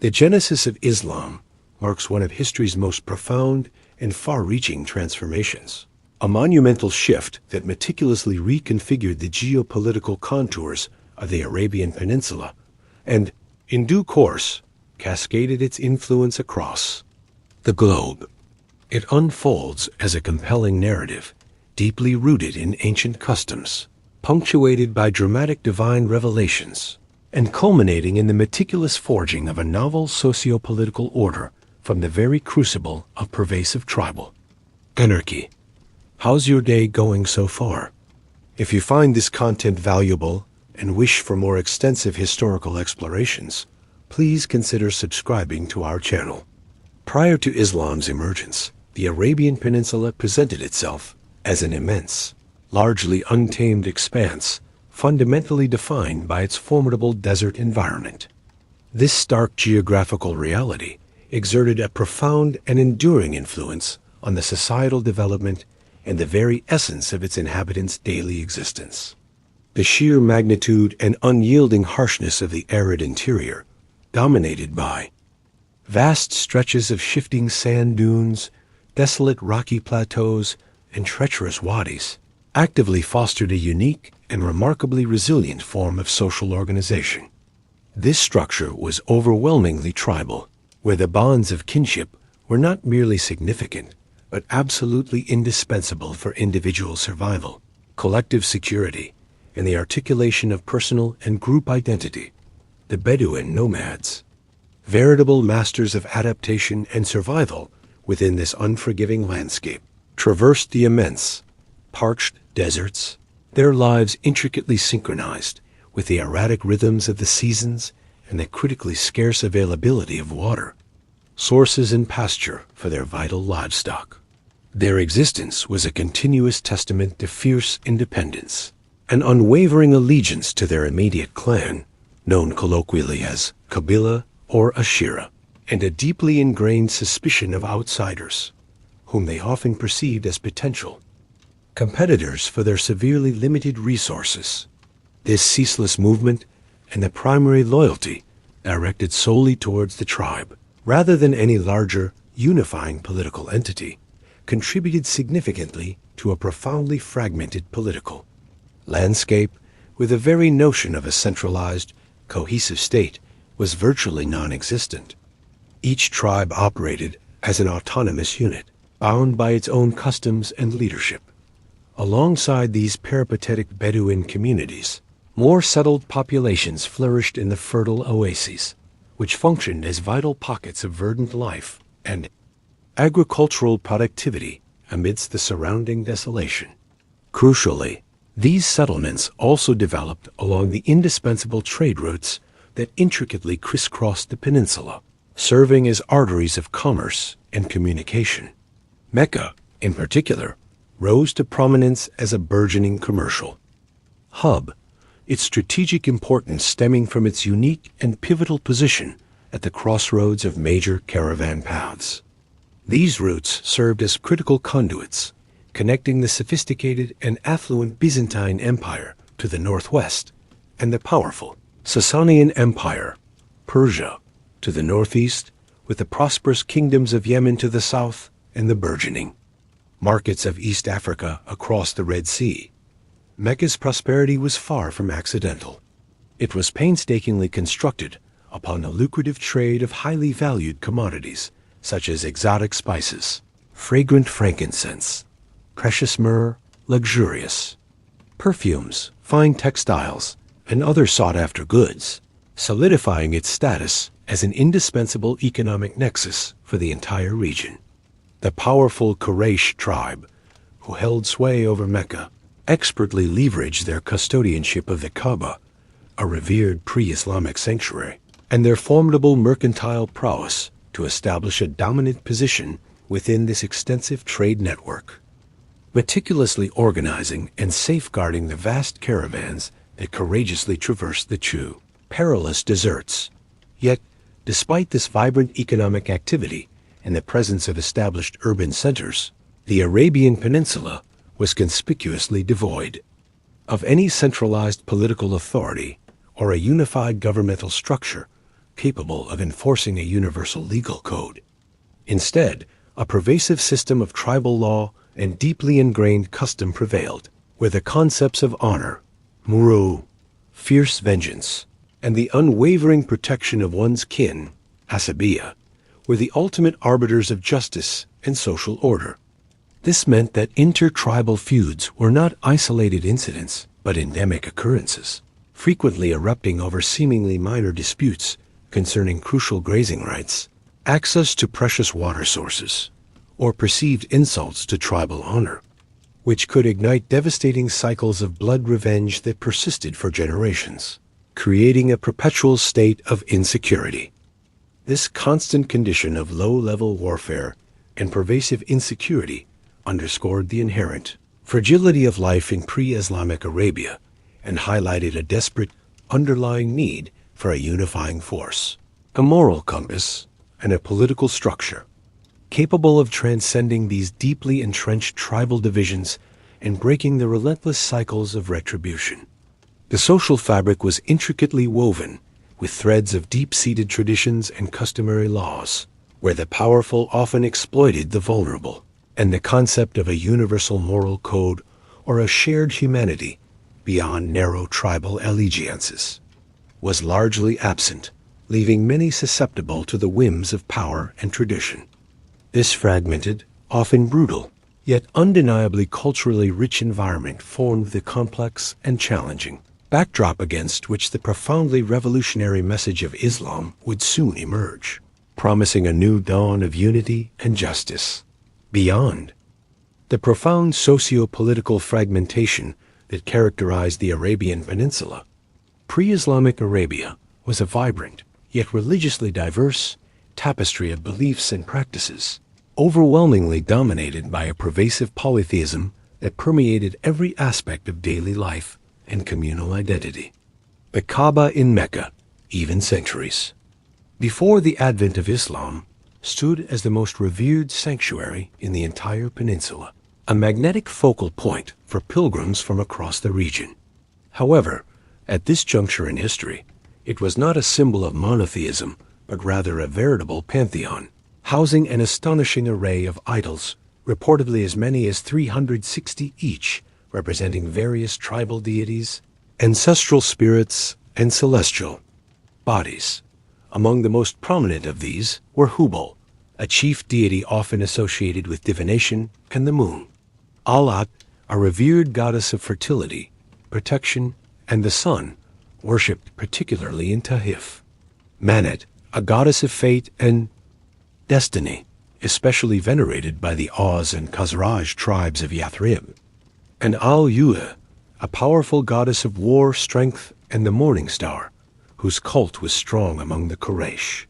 The genesis of Islam marks one of history's most profound and far-reaching transformations, a monumental shift that meticulously reconfigured the geopolitical contours of the Arabian Peninsula and, in due course, cascaded its influence across the globe. It unfolds as a compelling narrative, deeply rooted in ancient customs, punctuated by dramatic divine revelations, and culminating in the meticulous forging of a novel socio-political order from the very crucible of pervasive tribal anarchy. How's your day going so far? If you find this content valuable and wish for more extensive historical explorations, please consider subscribing to our channel. Prior to Islam's emergence, the Arabian Peninsula presented itself as an immense, largely untamed expanse, fundamentally defined by its formidable desert environment. This stark geographical reality exerted a profound and enduring influence on the societal development and the very essence of its inhabitants' daily existence. The sheer magnitude and unyielding harshness of the arid interior, dominated by vast stretches of shifting sand dunes, desolate rocky plateaus, and treacherous wadis, actively fostered a unique and remarkably resilient form of social organization. This structure was overwhelmingly tribal, where the bonds of kinship were not merely significant, but absolutely indispensable for individual survival, collective security, and the articulation of personal and group identity. The Bedouin nomads, veritable masters of adaptation and survival within this unforgiving landscape, traversed the immense, parched deserts, their lives intricately synchronized with the erratic rhythms of the seasons and the critically scarce availability of water, sources and pasture for their vital livestock. Their existence was a continuous testament to fierce independence, an unwavering allegiance to their immediate clan, known colloquially as Kabila or Ashira, and a deeply ingrained suspicion of outsiders, whom they often perceived as potential competitors for their severely limited resources. This ceaseless movement and the primary loyalty directed solely towards the tribe, rather than any larger, unifying political entity, contributed significantly to a profoundly fragmented political landscape where the very notion of a centralized, cohesive state was virtually non-existent. Each tribe operated as an autonomous unit, bound by its own customs and leadership. Alongside these peripatetic Bedouin communities, more settled populations flourished in the fertile oases, which functioned as vital pockets of verdant life and agricultural productivity amidst the surrounding desolation. Crucially, these settlements also developed along the indispensable trade routes that intricately crisscrossed the peninsula, serving as arteries of commerce and communication. Mecca, in particular, rose to prominence as a burgeoning commercial hub, its strategic importance stemming from its unique and pivotal position at the crossroads of major caravan paths. These routes served as critical conduits, connecting the sophisticated and affluent Byzantine Empire to the northwest and the powerful Sasanian Empire, Persia, to the northeast, with the prosperous kingdoms of Yemen to the south and the burgeoning markets of East Africa across the Red Sea. Mecca's prosperity was far from accidental. It was painstakingly constructed upon a lucrative trade of highly valued commodities such as exotic spices, fragrant frankincense, precious myrrh, luxurious perfumes, fine textiles, and other sought-after goods, solidifying its status as an indispensable economic nexus for the entire region. The powerful Quraysh tribe, who held sway over Mecca, expertly leveraged their custodianship of the Kaaba, a revered pre-Islamic sanctuary, and their formidable mercantile prowess to establish a dominant position within this extensive trade network, meticulously organizing and safeguarding the vast caravans that courageously traversed the perilous deserts. Yet, despite this vibrant economic activity and the presence of established urban centers, the Arabian Peninsula was conspicuously devoid of any centralized political authority or a unified governmental structure capable of enforcing a universal legal code. Instead, a pervasive system of tribal law and deeply ingrained custom prevailed, where the concepts of honor, muru, fierce vengeance, and the unwavering protection of one's kin, asabiya, were the ultimate arbiters of justice and social order. This meant that intertribal feuds were not isolated incidents, but endemic occurrences, frequently erupting over seemingly minor disputes concerning crucial grazing rights, access to precious water sources, or perceived insults to tribal honor, which could ignite devastating cycles of blood revenge that persisted for generations, creating a perpetual state of insecurity. This constant condition of low-level warfare and pervasive insecurity underscored the inherent fragility of life in pre-Islamic Arabia and highlighted a desperate underlying need for a unifying force, a moral compass, and a political structure capable of transcending these deeply entrenched tribal divisions and breaking the relentless cycles of retribution. The social fabric was intricately woven with threads of deep-seated traditions and customary laws, where the powerful often exploited the vulnerable, and the concept of a universal moral code or a shared humanity beyond narrow tribal allegiances was largely absent, leaving many susceptible to the whims of power and tradition. This fragmented, often brutal, yet undeniably culturally rich environment formed the complex and challenging backdrop against which the profoundly revolutionary message of Islam would soon emerge, promising a new dawn of unity and justice. Beyond the profound socio-political fragmentation that characterized the Arabian Peninsula, pre-Islamic Arabia was a vibrant, yet religiously diverse, tapestry of beliefs and practices, overwhelmingly dominated by a pervasive polytheism that permeated every aspect of daily life and communal identity. The Kaaba in Mecca, even centuries before the advent of Islam, stood as the most revered sanctuary in the entire peninsula, a magnetic focal point for pilgrims from across the region. However, at this juncture in history, it was not a symbol of monotheism, but rather a veritable pantheon, housing an astonishing array of idols, reportedly as many as 360 each, representing various tribal deities, ancestral spirits, and celestial bodies. Among the most prominent of these were Hubal, a chief deity often associated with divination and the moon; Alat, a revered goddess of fertility, protection, and the sun, worshipped particularly in Taif; Manat, a goddess of fate and destiny, especially venerated by the Aus and Khazraj tribes of Yathrib; and Al-Yuh, a powerful goddess of war, strength, and the morning star, whose cult was strong among the Quraysh.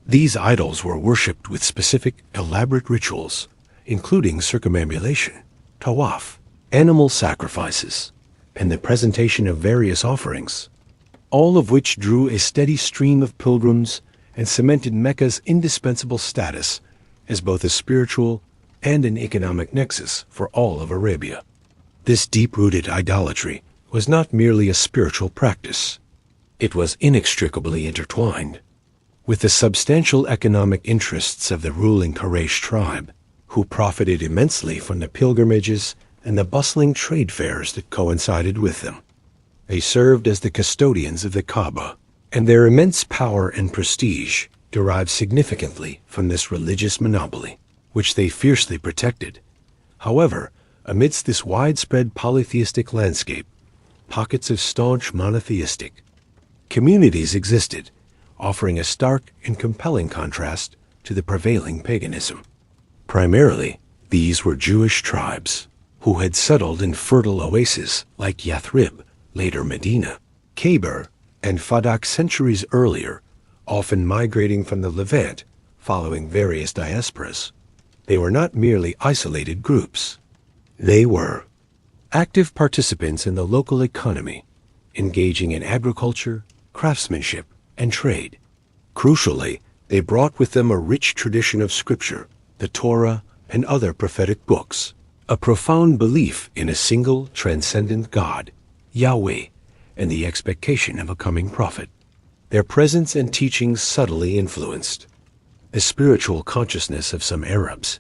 These idols were worshipped with specific, elaborate rituals, including circumambulation, tawaf, animal sacrifices, and the presentation of various offerings, all of which drew a steady stream of pilgrims and cemented Mecca's indispensable status as both a spiritual and an economic nexus for all of Arabia. This deep-rooted idolatry was not merely a spiritual practice. It was inextricably intertwined with the substantial economic interests of the ruling Quraysh tribe, who profited immensely from the pilgrimages and the bustling trade fairs that coincided with them. They served as the custodians of the Kaaba, and their immense power and prestige derived significantly from this religious monopoly, which they fiercely protected. However, amidst this widespread polytheistic landscape, pockets of staunch monotheistic communities existed, offering a stark and compelling contrast to the prevailing paganism. Primarily, these were Jewish tribes who had settled in fertile oases like Yathrib, later Medina, Khabar, and Fadak centuries earlier, often migrating from the Levant following various diasporas. They were not merely isolated groups. They were active participants in the local economy, engaging in agriculture, craftsmanship, and trade. Crucially, they brought with them a rich tradition of scripture, the Torah, and other prophetic books, a profound belief in a single transcendent God, Yahweh, and the expectation of a coming prophet. their presence and teachings subtly influenced the spiritual consciousness of some Arabs,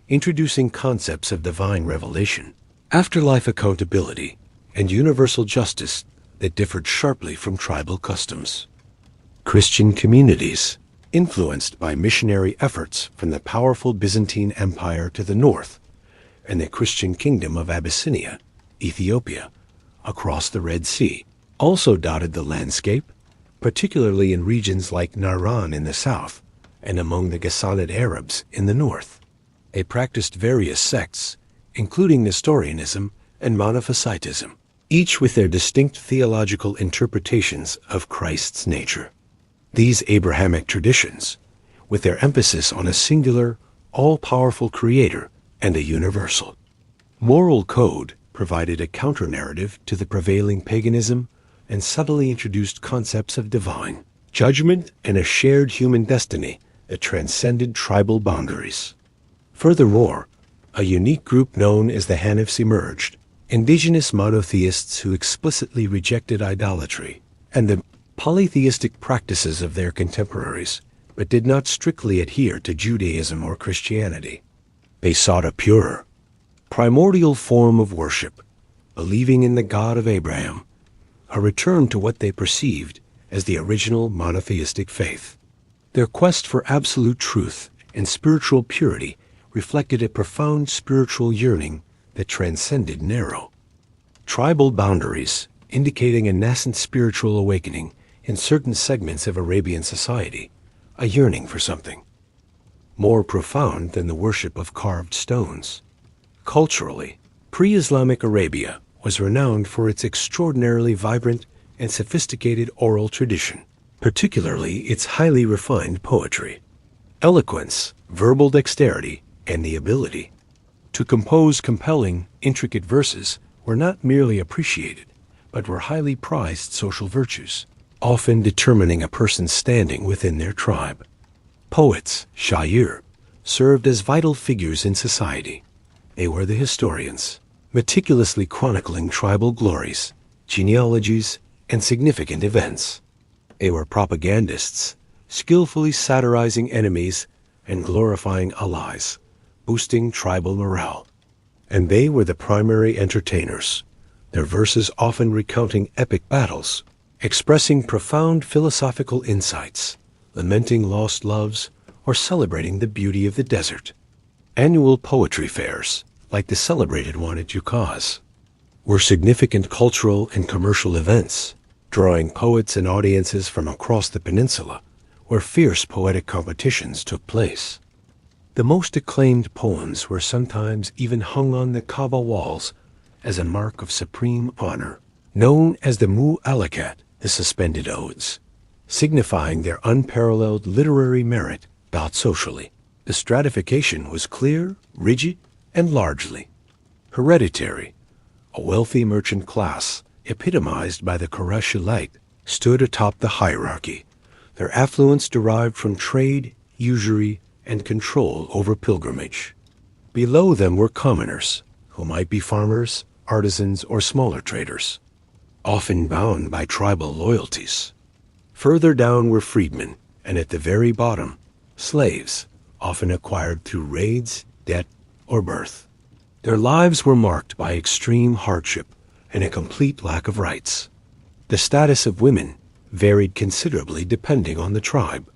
introducing concepts of divine revelation, afterlife accountability, and universal justice that differed sharply from tribal customs. Christian communities, influenced by missionary efforts from the powerful Byzantine Empire to the north and the Christian kingdom of Abyssinia, Ethiopia, across the Red Sea, also dotted the landscape, particularly in regions like Naran in the south and among the Ghassanid Arabs in the north. They practiced various sects, including Nestorianism and Monophysitism, each with their distinct theological interpretations of Christ's nature. These Abrahamic traditions, with their emphasis on a singular, all-powerful creator and a universal moral code, provided a counter-narrative to the prevailing paganism and subtly introduced concepts of divine judgment and a shared human destiny that transcended tribal boundaries. Furthermore, a unique group known as the Hanifs emerged, indigenous monotheists who explicitly rejected idolatry and the polytheistic practices of their contemporaries, but did not strictly adhere to Judaism or Christianity. They sought a purer, primordial form of worship, believing in the God of Abraham, a return to what they perceived as the original monotheistic faith. Their quest for absolute truth and spiritual purity reflected a profound spiritual yearning that transcended narrow tribal boundaries, indicating a nascent spiritual awakening in certain segments of Arabian society, a yearning for something more profound than the worship of carved stones. Culturally, pre-Islamic Arabia was renowned for its extraordinarily vibrant and sophisticated oral tradition, particularly its highly refined poetry, eloquence, verbal dexterity, and the ability to compose compelling, intricate verses were not merely appreciated, but were highly prized social virtues, often determining a person's standing within their tribe. Poets, shair, served as vital figures in society. They were the historians, meticulously chronicling tribal glories, genealogies, and significant events. They were propagandists, skillfully satirizing enemies and glorifying allies, boosting tribal morale. And they were the primary entertainers, their verses often recounting epic battles, expressing profound philosophical insights, lamenting lost loves, or celebrating the beauty of the desert. Annual poetry fairs, like the celebrated one at Ukaz, were significant cultural and commercial events, drawing poets and audiences from across the peninsula, where fierce poetic competitions took place. The most acclaimed poems were sometimes even hung on the Kaaba walls as a mark of supreme honor, known as the Mu'alakat, the suspended odes, signifying their unparalleled literary merit bout socially. The stratification was clear, rigid, and largely hereditary. A wealthy merchant class, epitomized by the Quraysh elite, stood atop the hierarchy, their affluence derived from trade, usury, and control over pilgrimage. Below them were commoners, who might be farmers, artisans, or smaller traders, often bound by tribal loyalties. Further down were freedmen, and at the very bottom, slaves, often acquired through raids, debt, or birth. Their lives were marked by extreme hardship and a complete lack of rights. The status of women varied considerably depending on the tribe,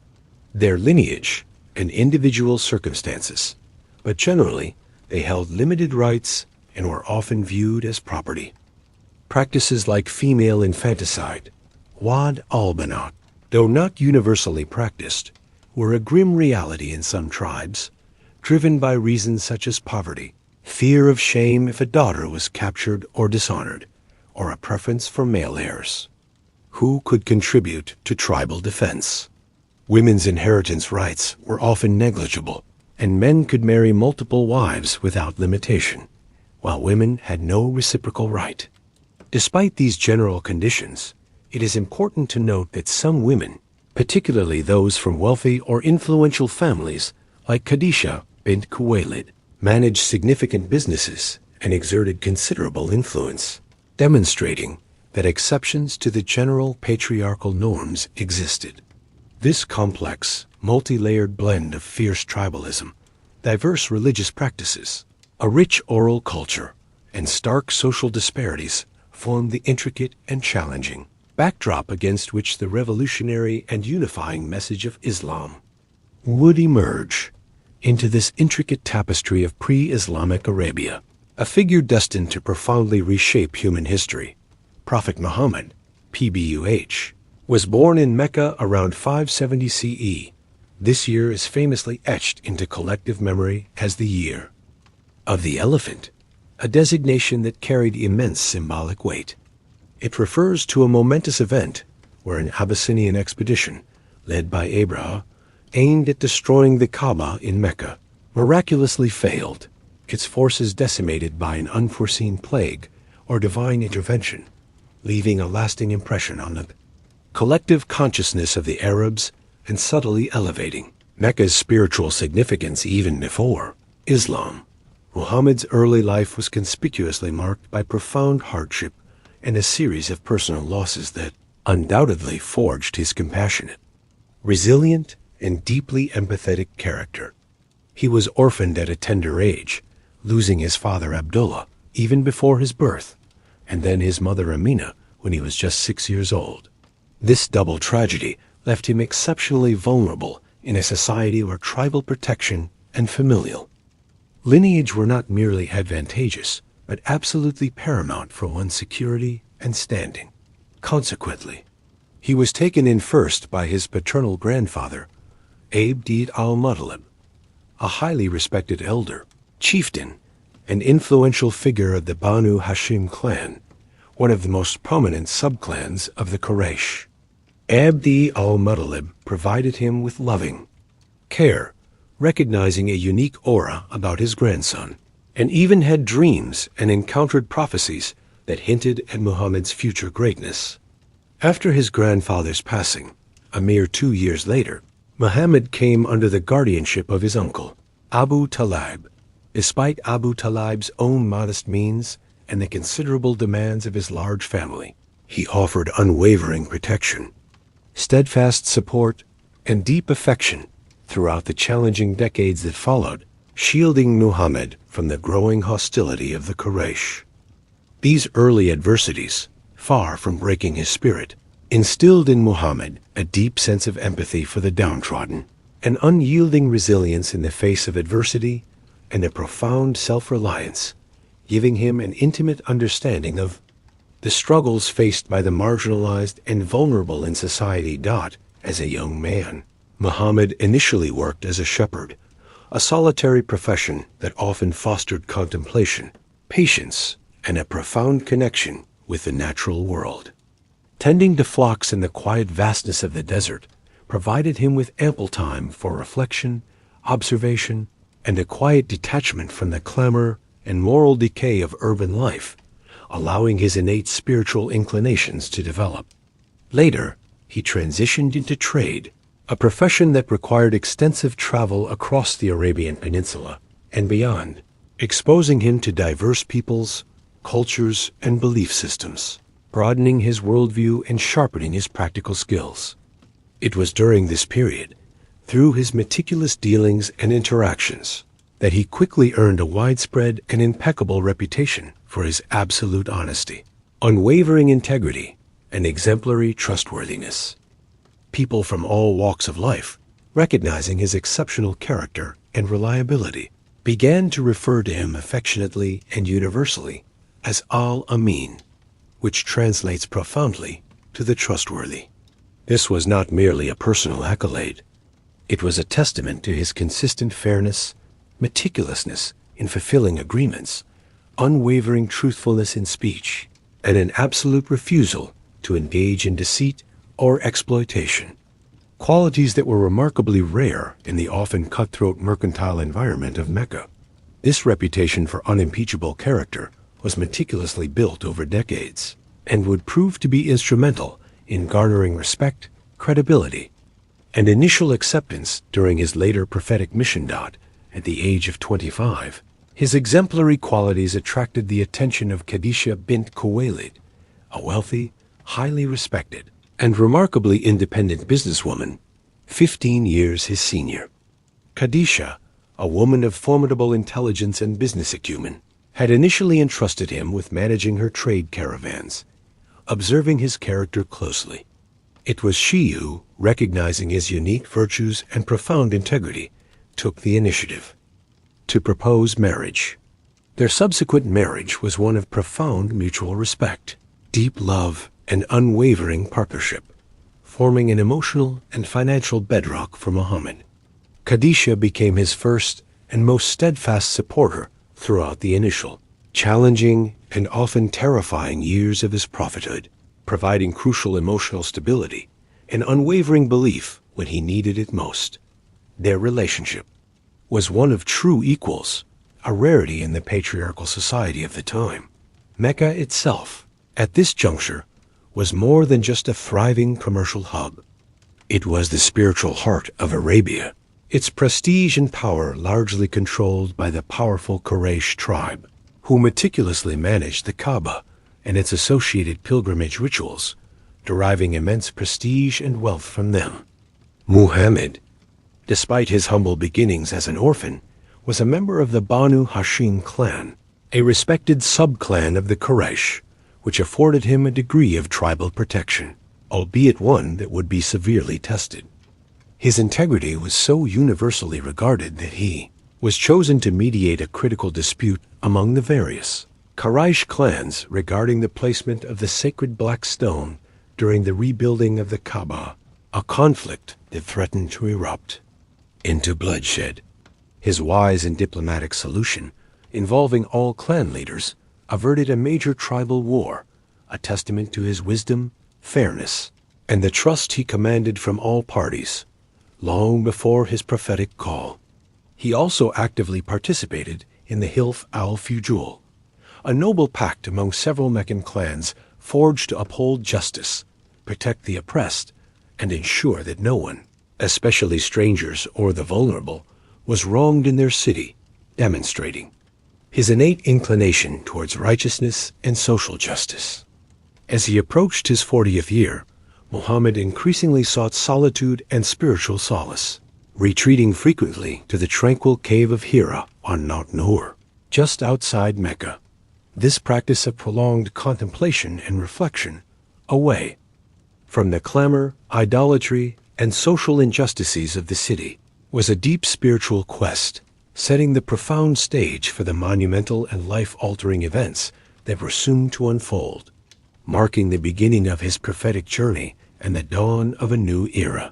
their lineage, and individual circumstances, but generally they held limited rights and were often viewed as property. Practices like female infanticide, wad al-banat, though not universally practiced, were a grim reality in some tribes, driven by reasons such as poverty, fear of shame if a daughter was captured or dishonored, or a preference for male heirs, who could contribute to tribal defense. Women's inheritance rights were often negligible, and men could marry multiple wives without limitation, while women had no reciprocal right. Despite these general conditions, it is important to note that some women, particularly those from wealthy or influential families like Khadija bint Khuwaylid, managed significant businesses and exerted considerable influence, demonstrating that exceptions to the general patriarchal norms existed. This complex, multi-layered blend of fierce tribalism, diverse religious practices, a rich oral culture, and stark social disparities formed the intricate and challenging backdrop against which the revolutionary and unifying message of Islam would emerge. Into this intricate tapestry of pre-Islamic Arabia, a figure destined to profoundly reshape human history, Prophet Muhammad, PBUH, was born in Mecca around 570 CE. This year is famously etched into collective memory as the year of the elephant, a designation that carried immense symbolic weight. It refers to a momentous event where an Abyssinian expedition, led by Abraham, aimed at destroying the Kaaba in Mecca, miraculously failed, its forces decimated by an unforeseen plague or divine intervention, leaving a lasting impression on the collective consciousness of the Arabs and subtly elevating Mecca's spiritual significance even before Islam. Muhammad's early life was conspicuously marked by profound hardship and a series of personal losses that undoubtedly forged his compassionate, resilient, and deeply empathetic character. He was orphaned at a tender age, losing his father Abdullah even before his birth, and then his mother Amina when he was just 6 years old. This double tragedy left him exceptionally vulnerable in a society where tribal protection and familial lineage were not merely advantageous, but absolutely paramount for one's security and standing. Consequently, he was taken in first by his paternal grandfather, Abd al-Muttalib, a highly respected elder, chieftain, and influential figure of the Banu Hashim clan, one of the most prominent subclans of the Quraysh. Abd al-Muttalib provided him with loving care, recognizing a unique aura about his grandson, and even had dreams and encountered prophecies that hinted at Muhammad's future greatness. After his grandfather's passing, a mere 2 years later, Muhammad came under the guardianship of his uncle, Abu Talib. Despite Abu Talib's own modest means and the considerable demands of his large family, he offered unwavering protection, steadfast support, and deep affection throughout the challenging decades that followed, shielding Muhammad from the growing hostility of the Quraysh. These early adversities, far from breaking his spirit, instilled in Muhammad a deep sense of empathy for the downtrodden, an unyielding resilience in the face of adversity, and a profound self-reliance, giving him an intimate understanding of the struggles faced by the marginalized and vulnerable in society. As a young man, Muhammad initially worked as a shepherd, a solitary profession that often fostered contemplation, patience, and a profound connection with the natural world. Tending to flocks in the quiet vastness of the desert provided him with ample time for reflection, observation, and a quiet detachment from the clamor and moral decay of urban life, allowing his innate spiritual inclinations to develop. Later, he transitioned into trade, a profession that required extensive travel across the Arabian Peninsula and beyond, exposing him to diverse peoples, cultures, and belief systems, broadening his worldview and sharpening his practical skills. It was during this period, through his meticulous dealings and interactions, that he quickly earned a widespread and impeccable reputation for his absolute honesty, unwavering integrity, and exemplary trustworthiness. People from all walks of life, recognizing his exceptional character and reliability, began to refer to him affectionately and universally as Al-Amin, which translates profoundly to the trustworthy. This was not merely a personal accolade. It was a testament to his consistent fairness, meticulousness in fulfilling agreements, unwavering truthfulness in speech, and an absolute refusal to engage in deceit or exploitation, qualities that were remarkably rare in the often cutthroat mercantile environment of Mecca. This reputation for unimpeachable character was meticulously built over decades and would prove to be instrumental in garnering respect, credibility, and initial acceptance during his later prophetic mission. At the age of 25, his exemplary qualities attracted the attention of Khadija bint Khuwaylid, a wealthy, highly respected, and remarkably independent businesswoman, 15 years his senior. Khadija, a woman of formidable intelligence and business acumen, had initially entrusted him with managing her trade caravans, observing his character closely. It was she who, recognizing his unique virtues and profound integrity, took the initiative to propose marriage. Their subsequent marriage was one of profound mutual respect, deep love, and unwavering partnership, forming an emotional and financial bedrock for Muhammad. Khadija became his first and most steadfast supporter throughout the initial, challenging, and often terrifying years of his prophethood, providing crucial emotional stability and unwavering belief when he needed it most. Their relationship was one of true equals, a rarity in the patriarchal society of the time. Mecca itself, at this juncture, was more than just a thriving commercial hub. It was the spiritual heart of Arabia, its prestige and power largely controlled by the powerful Quraysh tribe, who meticulously managed the Kaaba and its associated pilgrimage rituals, deriving immense prestige and wealth from them. Muhammad, despite his humble beginnings as an orphan, was a member of the Banu Hashim clan, a respected sub-clan of the Quraysh, which afforded him a degree of tribal protection, albeit one that would be severely tested. His integrity was so universally regarded that he was chosen to mediate a critical dispute among the various Quraysh clans regarding the placement of the sacred black stone during the rebuilding of the Kaaba, a conflict that threatened to erupt into bloodshed. His wise and diplomatic solution, involving all clan leaders, averted a major tribal war, a testament to his wisdom, fairness, and the trust he commanded from all parties, long before his prophetic call. He also actively participated in the Hilf al-Fujul, a noble pact among several Meccan clans forged to uphold justice, protect the oppressed, and ensure that no one, especially strangers or the vulnerable, was wronged in their city, demonstrating his innate inclination towards righteousness and social justice. As he approached his 40th year, Muhammad increasingly sought solitude and spiritual solace, retreating frequently to the tranquil cave of Hira on Mount Nur, just outside Mecca. This practice of prolonged contemplation and reflection, away from the clamor, idolatry, and social injustices of the city, was a deep spiritual quest, setting the profound stage for the monumental and life-altering events that were soon to unfold, marking the beginning of his prophetic journey and the dawn of a new era.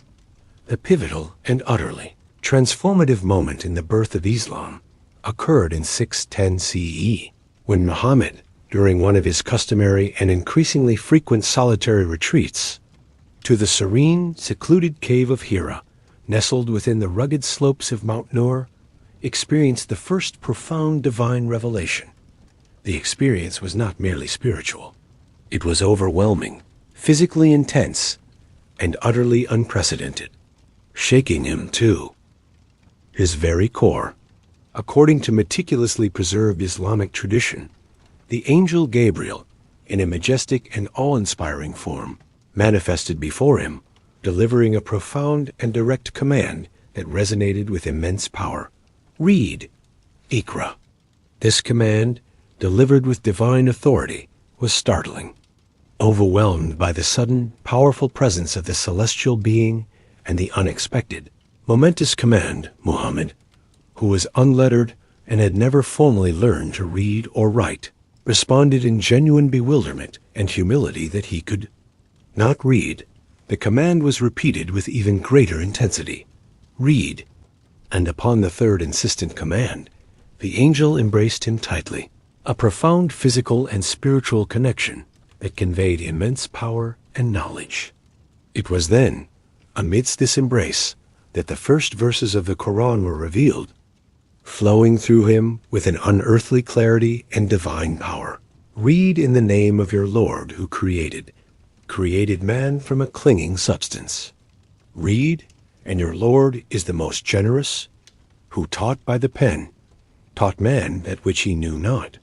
The pivotal and utterly transformative moment in the birth of Islam occurred in 610 CE, when Muhammad, during one of his customary and increasingly frequent solitary retreats to the serene, secluded cave of Hira, nestled within the rugged slopes of Mount Nur, experienced the first profound divine revelation. The experience was not merely spiritual. It was overwhelming, physically intense, and utterly unprecedented, shaking him to his very core. According to meticulously preserved Islamic tradition, the angel Gabriel, in a majestic and awe-inspiring form, manifested before him, delivering a profound and direct command that resonated with immense power. Read, Iqra. This command, delivered with divine authority, was startling. Overwhelmed by the sudden, powerful presence of the celestial being and the unexpected, momentous command, Muhammad, who was unlettered and had never formally learned to read or write, responded in genuine bewilderment and humility that he could not read. The command was repeated with even greater intensity. Read. And upon the third insistent command, the angel embraced him tightly, a profound physical and spiritual connection that conveyed immense power and knowledge. It was then, amidst this embrace, that the first verses of the Quran were revealed, flowing through him with an unearthly clarity and divine power. Read in the name of your Lord who created man from a clinging substance. Read, and your Lord is the most generous, who taught by the pen, taught man that which he knew not.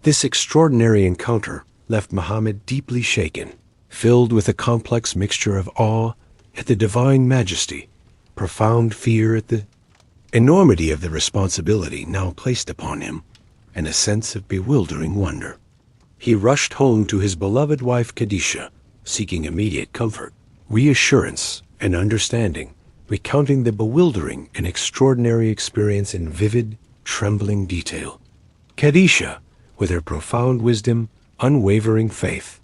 This extraordinary encounter left Muhammad deeply shaken, filled with a complex mixture of awe at the divine majesty, profound fear at the enormity of the responsibility now placed upon him, and a sense of bewildering wonder. He rushed home to his beloved wife Khadijah, seeking immediate comfort, reassurance, and understanding, recounting the bewildering and extraordinary experience in vivid, trembling detail. Khadijah, with her profound wisdom, unwavering faith,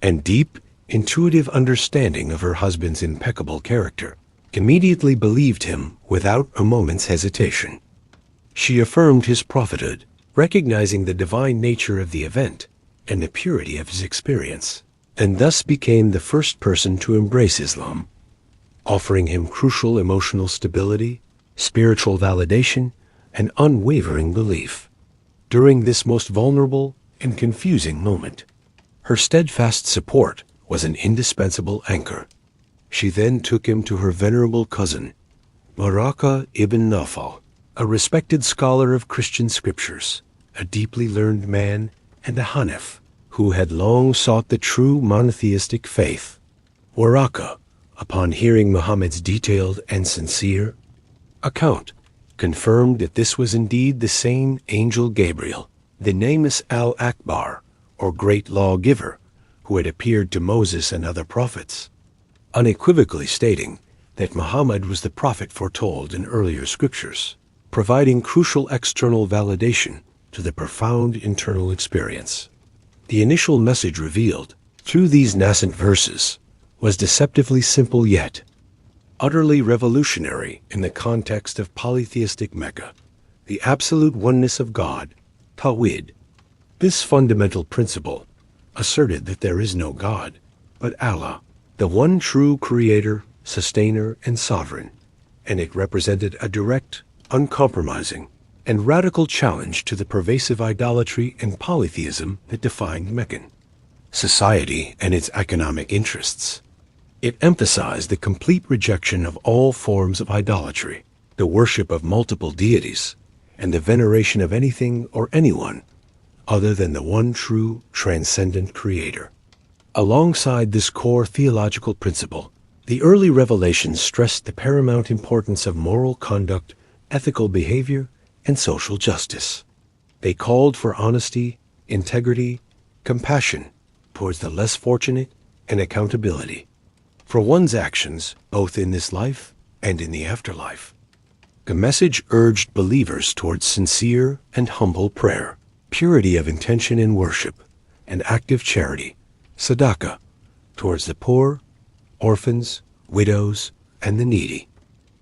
and deep, intuitive understanding of her husband's impeccable character, immediately believed him without a moment's hesitation. She affirmed his prophethood, recognizing the divine nature of the event and the purity of his experience, and thus became the first person to embrace Islam, offering him crucial emotional stability, spiritual validation, and unwavering belief. During this most vulnerable and confusing moment, her steadfast support was an indispensable anchor. She then took him to her venerable cousin, Waraka ibn Nawfal, a respected scholar of Christian scriptures, a deeply learned man, and a Hanif, who had long sought the true monotheistic faith. Waraka, upon hearing Muhammad's detailed and sincere account, confirmed that this was indeed the same angel Gabriel, the Namus al-Akbar, or great lawgiver, who had appeared to Moses and other prophets, unequivocally stating that Muhammad was the prophet foretold in earlier scriptures, providing crucial external validation to the profound internal experience. The initial message revealed through these nascent verses was deceptively simple yet utterly revolutionary in the context of polytheistic Mecca, the absolute oneness of God, Tawhid. This fundamental principle asserted that there is no God but Allah, the one true creator, sustainer, and sovereign, and it represented a direct, uncompromising, and radical challenge to the pervasive idolatry and polytheism that defined Meccan society and its economic interests. It emphasized the complete rejection of all forms of idolatry, the worship of multiple deities, and the veneration of anything or anyone other than the one true, transcendent creator. Alongside this core theological principle, the early revelations stressed the paramount importance of moral conduct, ethical behavior, and social justice. They called for honesty, integrity, compassion towards the less fortunate, and accountability for one's actions both in this life and in the afterlife. The message urged believers towards sincere and humble prayer, purity of intention in worship, and active charity, sadaqah, towards the poor, orphans, widows, and the needy,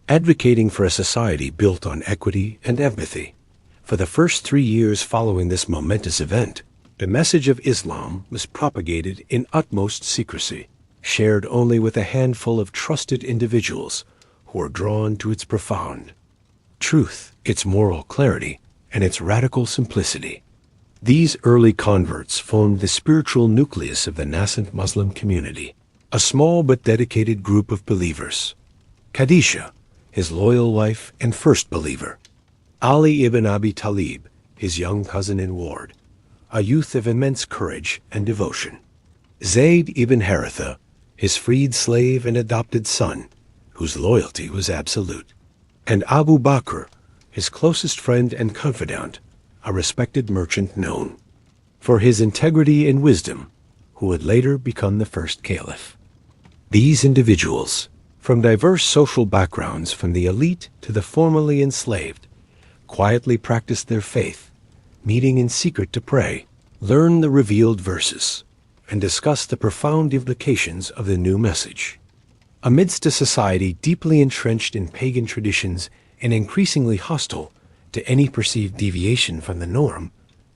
advocating for a society built on equity and empathy. For the first 3 years following this momentous event, the message of Islam was propagated in utmost secrecy, shared only with a handful of trusted individuals who were drawn to its profound truth, its moral clarity, and its radical simplicity. These early converts formed the spiritual nucleus of the nascent Muslim community, a small but dedicated group of believers. Khadijah, his loyal wife and first believer; Ali ibn Abi Talib, his young cousin and ward, a youth of immense courage and devotion; Zayd ibn Haritha, his freed slave and adopted son, whose loyalty was absolute; and Abu Bakr, his closest friend and confidant, a respected merchant known for his integrity and wisdom, who would later become the first caliph. These individuals, from diverse social backgrounds from the elite to the formerly enslaved, quietly practiced their faith, meeting in secret to pray, learn the revealed verses, and discuss the profound implications of the new message. Amidst a society deeply entrenched in pagan traditions and increasingly hostile to any perceived deviation from the norm,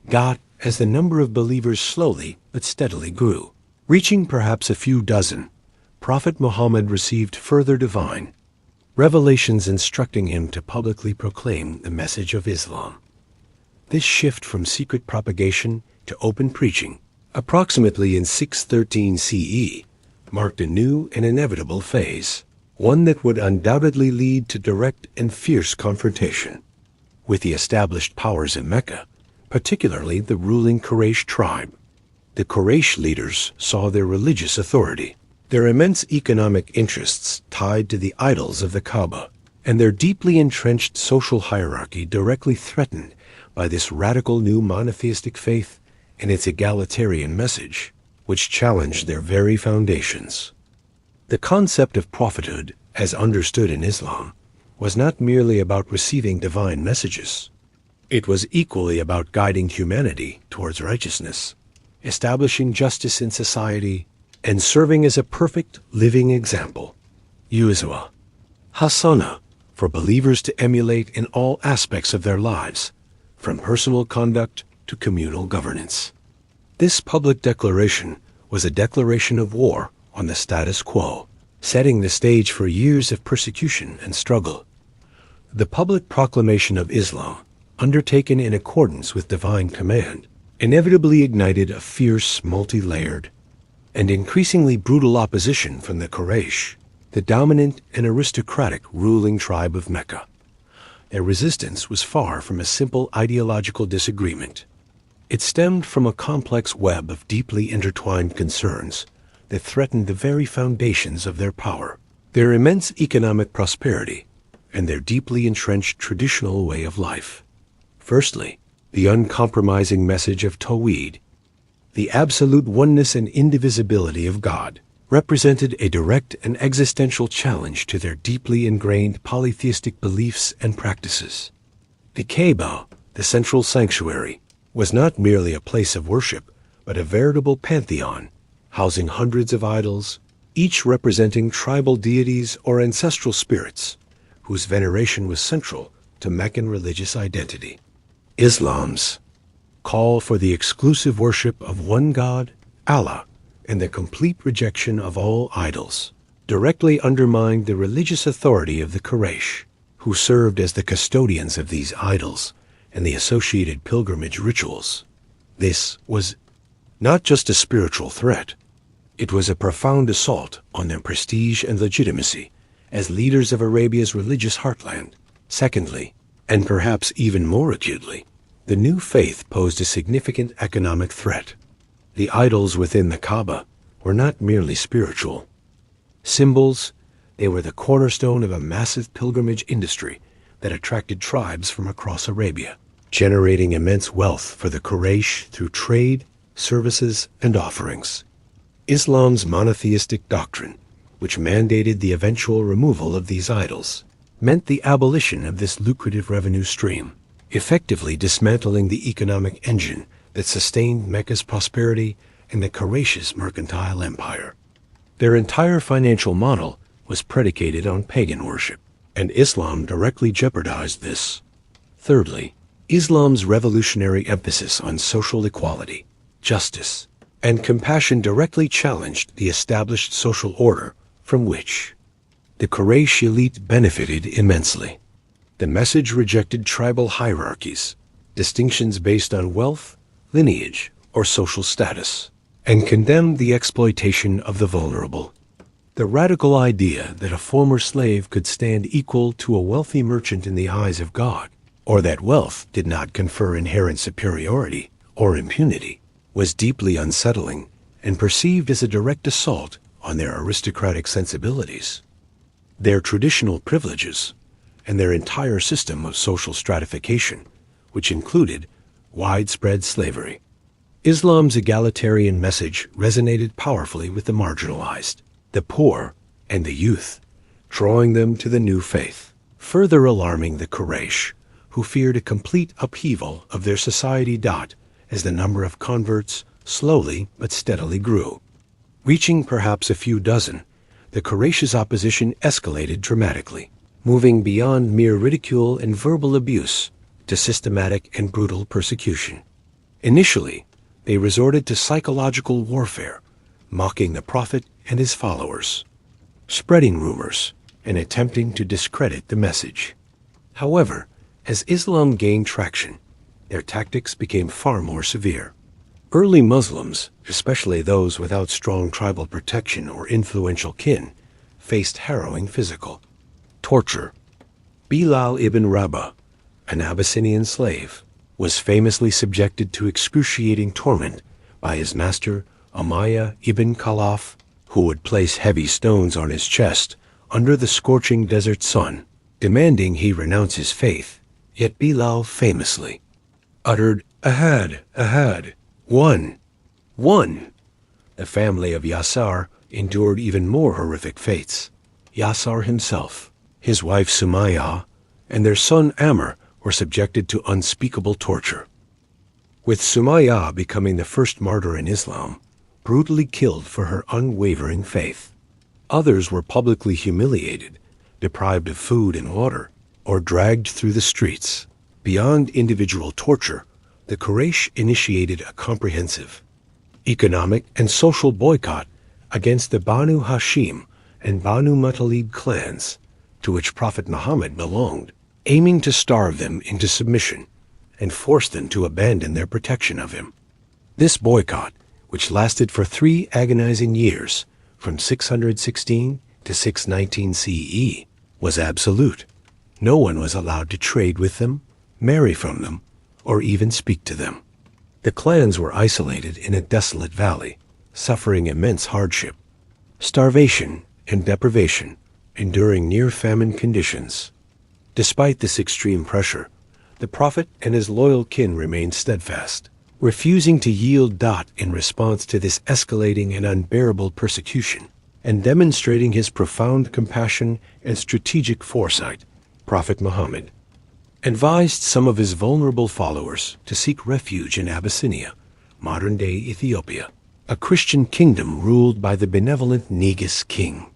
God, as the number of believers slowly but steadily grew, reaching perhaps a few dozen, Prophet Muhammad received further divine revelations instructing him to publicly proclaim the message of Islam. This shift from secret propagation to open preaching, approximately in 613 CE, marked a new and inevitable phase, one that would undoubtedly lead to direct and fierce confrontation with the established powers in Mecca, particularly the ruling Quraysh tribe. The Quraysh leaders saw their religious authority, their immense economic interests tied to the idols of the Kaaba, and their deeply entrenched social hierarchy directly threatened by this radical new monotheistic faith and its egalitarian message, which challenged their very foundations. The concept of prophethood, as understood in Islam, was not merely about receiving divine messages. It was equally about guiding humanity towards righteousness, establishing justice in society, and serving as a perfect living example, Uswa, Hasana, for believers to emulate in all aspects of their lives, from personal conduct to communal governance. This public declaration was a declaration of war on the status quo, setting the stage for years of persecution and struggle. The public proclamation of Islam, undertaken in accordance with divine command, inevitably ignited a fierce, multi-layered, and increasingly brutal opposition from the Quraysh, the dominant and aristocratic ruling tribe of Mecca. Their resistance was far from a simple ideological disagreement. It stemmed from a complex web of deeply intertwined concerns that threatened the very foundations of their power, their immense economic prosperity, and their deeply entrenched traditional way of life. Firstly, the uncompromising message of Tawhid, the absolute oneness and indivisibility of God, represented a direct and existential challenge to their deeply ingrained polytheistic beliefs and practices. The Kaaba, the central sanctuary, was not merely a place of worship, but a veritable pantheon, housing hundreds of idols, each representing tribal deities or ancestral spirits, whose veneration was central to Meccan religious identity. Islam's call for the exclusive worship of one God, Allah, and the complete rejection of all idols, directly undermined the religious authority of the Quraysh, who served as the custodians of these idols and the associated pilgrimage rituals. This was not just a spiritual threat, it was a profound assault on their prestige and legitimacy as leaders of Arabia's religious heartland. Secondly, and perhaps even more acutely, the new faith posed a significant economic threat. The idols within the Kaaba were not merely spiritual symbols, they were the cornerstone of a massive pilgrimage industry that attracted tribes from across Arabia, generating immense wealth for the Quraysh through trade, services, and offerings. Islam's monotheistic doctrine, which mandated the eventual removal of these idols, meant the abolition of this lucrative revenue stream, effectively dismantling the economic engine that sustained Mecca's prosperity and the Quraysh's mercantile empire. Their entire financial model was predicated on pagan worship, and Islam directly jeopardized this. Thirdly, Islam's revolutionary emphasis on social equality, justice, and compassion directly challenged the established social order from which the Quraysh elite benefited immensely. The message rejected tribal hierarchies, distinctions based on wealth, lineage, or social status, and condemned the exploitation of the vulnerable. The radical idea that a former slave could stand equal to a wealthy merchant in the eyes of God, or that wealth did not confer inherent superiority or impunity, was deeply unsettling and perceived as a direct assault on their aristocratic sensibilities, their traditional privileges, and their entire system of social stratification, which included widespread slavery. Islam's egalitarian message resonated powerfully with the marginalized, the poor, and the youth, drawing them to the new faith, further alarming the Quraysh, who feared a complete upheaval of their society. As the number of converts slowly but steadily grew. Reaching perhaps a few dozen, the Quraysh's opposition escalated dramatically, moving beyond mere ridicule and verbal abuse to systematic and brutal persecution. Initially, they resorted to psychological warfare, mocking the Prophet and his followers, spreading rumors, and attempting to discredit the message. However, as Islam gained traction, their tactics became far more severe. Early Muslims, especially those without strong tribal protection or influential kin, faced harrowing physical torture. Bilal ibn Rabah, an Abyssinian slave, was famously subjected to excruciating torment by his master Umayyah ibn Khalaf, who would place heavy stones on his chest under the scorching desert sun, demanding he renounce his faith. Yet Bilal famously uttered, "Ahad, Ahad, one, one." The family of Yasar endured even more horrific fates. Yasar himself, his wife Sumayyah, and their son Amr were subjected to unspeakable torture, with Sumayyah becoming the first martyr in Islam, brutally killed for her unwavering faith. Others were publicly humiliated, deprived of food and water, or dragged through the streets. Beyond individual torture, the Quraysh initiated a comprehensive economic and social boycott against the Banu Hashim and Banu Muttalib clans, to which Prophet Muhammad belonged, aiming to starve them into submission and force them to abandon their protection of him. This boycott, which lasted for 3 agonizing years, from 616 to 619 CE, was absolute. No one was allowed to trade with them, marry from them, or even speak to them. The clans were isolated in a desolate valley, suffering immense hardship, starvation, and deprivation, enduring near-famine conditions. Despite this extreme pressure, the Prophet and his loyal kin remained steadfast, refusing to yield in response to this escalating and unbearable persecution, and demonstrating his profound compassion and strategic foresight. Prophet Muhammad advised some of his vulnerable followers to seek refuge in Abyssinia, modern-day Ethiopia, a Christian kingdom ruled by the benevolent Negus king.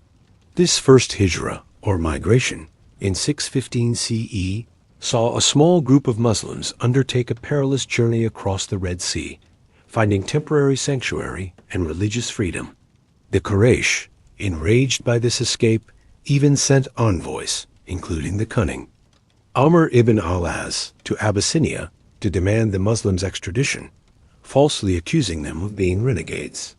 This first hijra, or migration, in 615 CE, saw a small group of Muslims undertake a perilous journey across the Red Sea, finding temporary sanctuary and religious freedom. The Quraysh, enraged by this escape, even sent envoys, including the cunning Amr ibn al-As, to Abyssinia to demand the Muslims' extradition, falsely accusing them of being renegades.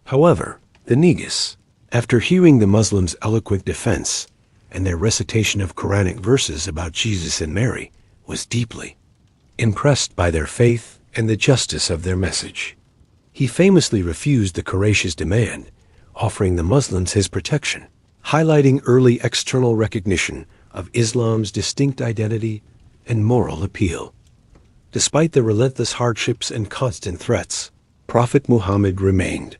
However, the Negus, after hearing the Muslims' eloquent defense and their recitation of Quranic verses about Jesus and Mary, was deeply impressed by their faith and the justice of their message. He famously refused the Quraysh's demand, offering the Muslims his protection, highlighting early external recognition of Islam's distinct identity and moral appeal. Despite the relentless hardships and constant threats, Prophet Muhammad remained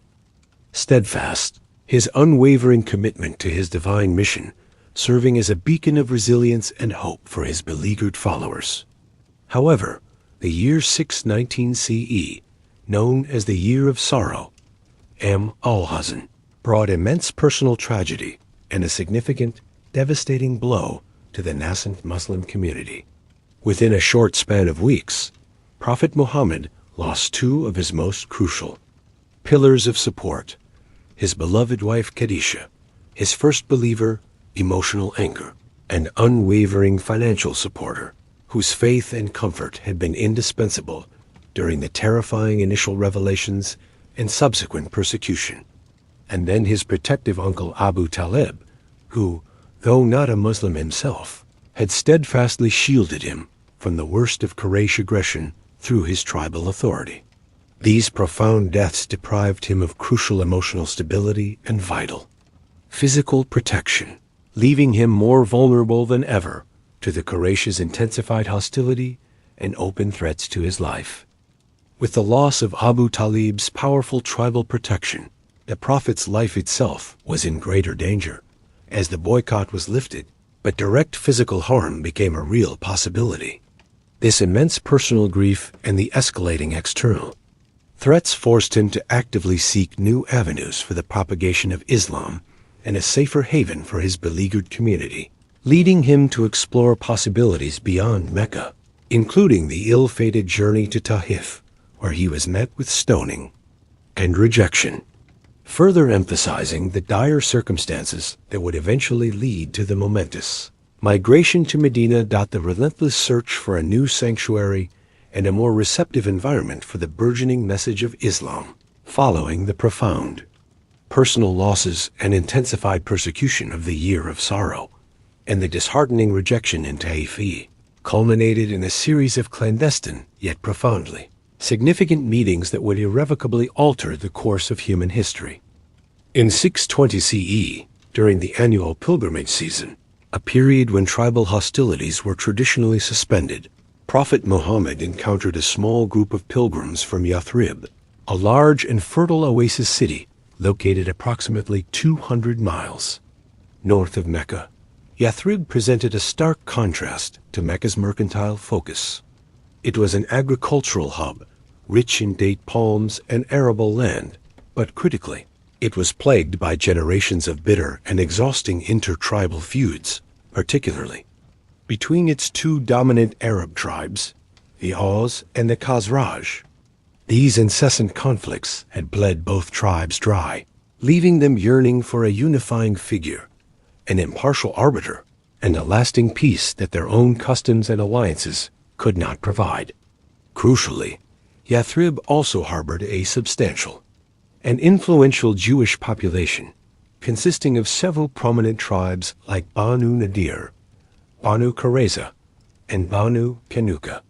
steadfast, his unwavering commitment to his divine mission serving as a beacon of resilience and hope for his beleaguered followers. However, the year 619 CE, known as the Year of Sorrow, al-Hazan, brought immense personal tragedy and a significant, devastating blow to the nascent Muslim community. Within a short span of weeks, Prophet Muhammad lost 2 of his most crucial pillars of support, his beloved wife Khadijah, his first believer, emotional anchor, and unwavering financial supporter, whose faith and comfort had been indispensable during the terrifying initial revelations and subsequent persecution. And then his protective uncle Abu Talib, who, though not a Muslim himself, had steadfastly shielded him from the worst of Quraysh aggression through his tribal authority. These profound deaths deprived him of crucial emotional stability and vital physical protection, leaving him more vulnerable than ever to the Quraysh's intensified hostility and open threats to his life. With the loss of Abu Talib's powerful tribal protection, the Prophet's life itself was in greater danger, as the boycott was lifted, but direct physical harm became a real possibility. This immense personal grief and the escalating external threats forced him to actively seek new avenues for the propagation of Islam and a safer haven for his beleaguered community, leading him to explore possibilities beyond Mecca, including the ill-fated journey to Taif, where he was met with stoning and rejection, further emphasizing the dire circumstances that would eventually lead to the momentous migration to Medina. The relentless search for a new sanctuary and a more receptive environment for the burgeoning message of Islam, following the profound personal losses and intensified persecution of the Year of Sorrow, and the disheartening rejection in Taif, culminated in a series of clandestine yet profoundly significant meetings that would irrevocably alter the course of human history. In 620 CE, during the annual pilgrimage season, a period when tribal hostilities were traditionally suspended, Prophet Muhammad encountered a small group of pilgrims from Yathrib, a large and fertile oasis city located approximately 200 miles north of Mecca. Yathrib presented a stark contrast to Mecca's mercantile focus. It was an agricultural hub, rich in date palms and arable land, but critically, it was plagued by generations of bitter and exhausting intertribal feuds, particularly between its two dominant Arab tribes, the Aus and the Khazraj. These incessant conflicts had bled both tribes dry, leaving them yearning for a unifying figure, an impartial arbiter, and a lasting peace that their own customs and alliances could not provide. Crucially, Yathrib also harbored a substantial and influential Jewish population, consisting of several prominent tribes like Banu Nadir, Banu Qurayza, and Banu Kenuka.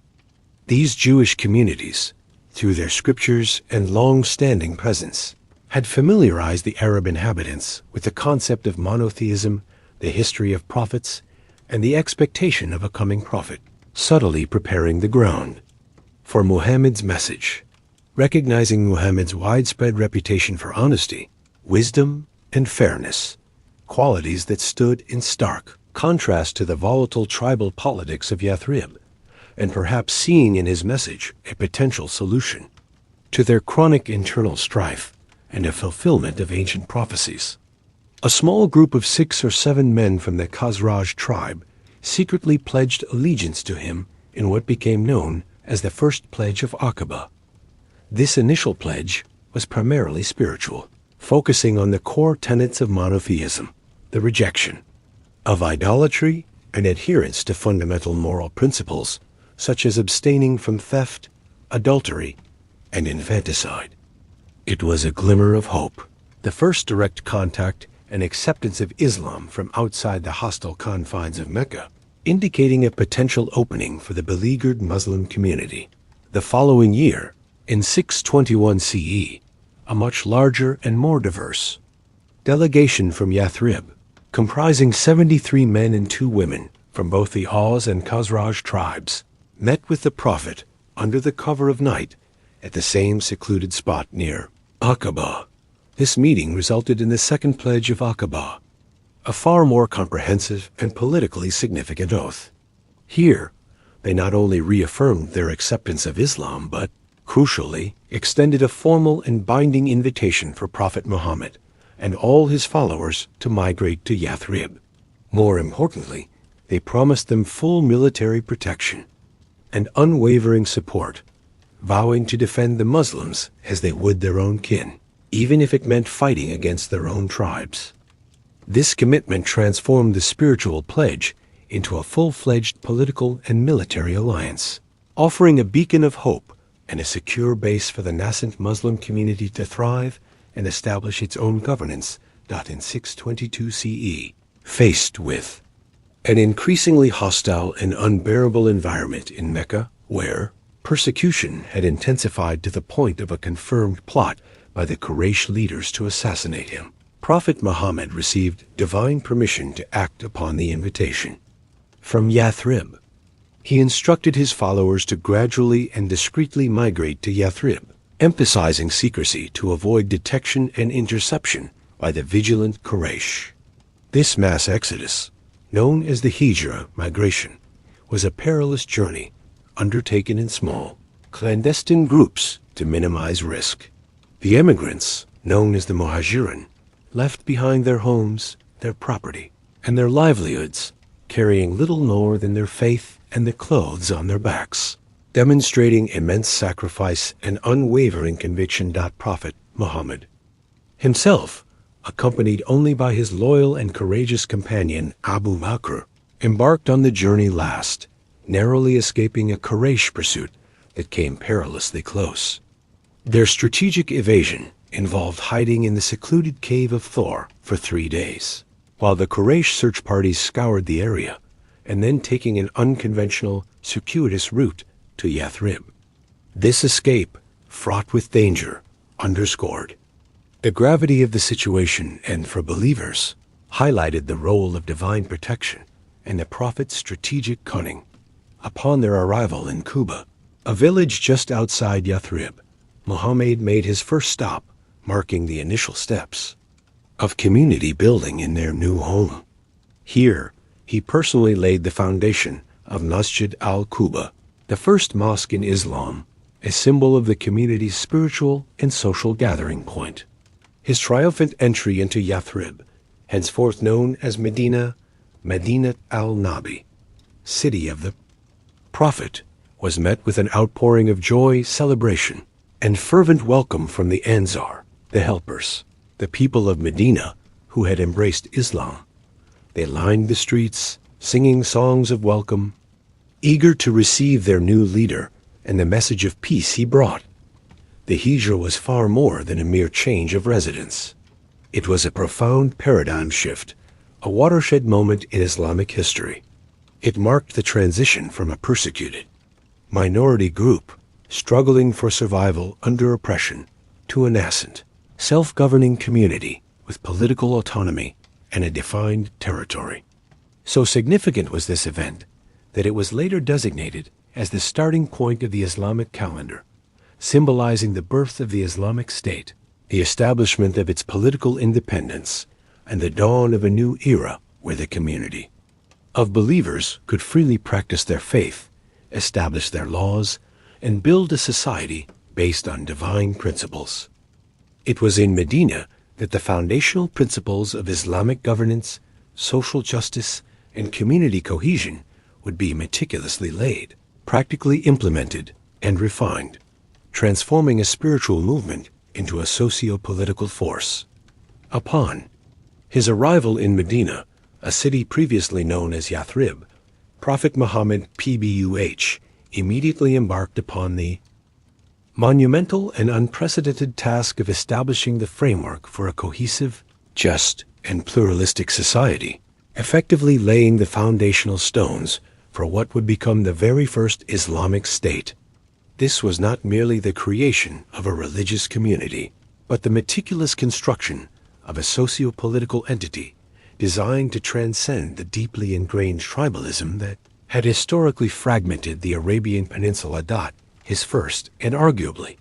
These Jewish communities, through their scriptures and long-standing presence, had familiarized the Arab inhabitants with the concept of monotheism, the history of prophets, and the expectation of a coming prophet, subtly preparing the ground for Muhammad's message, recognizing Muhammad's widespread reputation for honesty, wisdom, and fairness, qualities that stood in stark contrast to the volatile tribal politics of Yathrib, and perhaps seeing in his message a potential solution to their chronic internal strife and a fulfillment of ancient prophecies. A small group of 6 or 7 men from the Khazraj tribe secretly pledged allegiance to him in what became known as the First Pledge of Aqaba. This initial pledge was primarily spiritual, focusing on the core tenets of monotheism, the rejection of idolatry and adherence to fundamental moral principles such as abstaining from theft, adultery, and infanticide. It was a glimmer of hope, the first direct contact and acceptance of Islam from outside the hostile confines of Mecca, indicating a potential opening for the beleaguered Muslim community. The following year, in 621 CE, a much larger and more diverse delegation from Yathrib, comprising 73 men and 2 women from both the Aus and Khazraj tribes, met with the Prophet under the cover of night at the same secluded spot near Aqaba. This meeting resulted in the Second Pledge of Aqaba, a far more comprehensive and politically significant oath. Here, they not only reaffirmed their acceptance of Islam, but, crucially, extended a formal and binding invitation for Prophet Muhammad and all his followers to migrate to Yathrib. More importantly, they promised them full military protection and unwavering support, vowing to defend the Muslims as they would their own kin, even if it meant fighting against their own tribes. This commitment transformed the spiritual pledge into a full-fledged political and military alliance, offering a beacon of hope and a secure base for the nascent Muslim community to thrive and establish its own governance. In 622 CE, faced with an increasingly hostile and unbearable environment in Mecca, where persecution had intensified to the point of a confirmed plot by the Quraysh leaders to assassinate him, Prophet Muhammad received divine permission to act upon the invitation. From Yathrib, he instructed his followers to gradually and discreetly migrate to Yathrib, emphasizing secrecy to avoid detection and interception by the vigilant Quraysh. This mass exodus, known as the Hijra migration, was a perilous journey undertaken in small, clandestine groups to minimize risk. The emigrants, known as the Muhajirin, left behind their homes, their property, and their livelihoods, carrying little more than their faith and the clothes on their backs, demonstrating immense sacrifice and unwavering conviction. Prophet Muhammad himself, accompanied only by his loyal and courageous companion Abu Bakr, embarked on the journey last, narrowly escaping a Quraysh pursuit that came perilously close. Their strategic evasion involved hiding in the secluded cave of Thor for 3 days, while the Quraysh search parties scoured the area, and then taking an unconventional, circuitous route to Yathrib. This escape, fraught with danger, underscored the gravity of the situation and, for believers, highlighted the role of divine protection and the prophet's strategic cunning. Upon their arrival in Quba, a village just outside Yathrib, Muhammad made his first stop, marking the initial steps of community building in their new home. Here, he personally laid the foundation of Masjid al-Quba, the first mosque in Islam, a symbol of the community's spiritual and social gathering point. His triumphant entry into Yathrib, henceforth known as Medina, Medinat al-Nabi, city of the Prophet, was met with an outpouring of joy, celebration, and fervent welcome from the Ansar, the helpers, the people of Medina who had embraced Islam. They lined the streets, singing songs of welcome, eager to receive their new leader and the message of peace he brought. The Hijra was far more than a mere change of residence. It was a profound paradigm shift, a watershed moment in Islamic history. It marked the transition from a persecuted minority group struggling for survival under oppression to a nascent, self-governing community with political autonomy and a defined territory. So significant was this event that it was later designated as the starting point of the Islamic calendar, symbolizing the birth of the Islamic State, the establishment of its political independence, and the dawn of a new era where the community of believers could freely practice their faith, establish their laws, and build a society based on divine principles. It was in Medina that the foundational principles of Islamic governance, social justice, and community cohesion would be meticulously laid, practically implemented, and refined, transforming a spiritual movement into a socio-political force. Upon his arrival in Medina, a city previously known as Yathrib, Prophet Muhammad PBUH immediately embarked upon the monumental and unprecedented task of establishing the framework for a cohesive, just, and pluralistic society, effectively laying the foundational stones for what would become the very first Islamic state. This was not merely the creation of a religious community, but the meticulous construction of a socio-political entity designed to transcend the deeply ingrained tribalism that had historically fragmented the Arabian Peninsula. His first, and arguably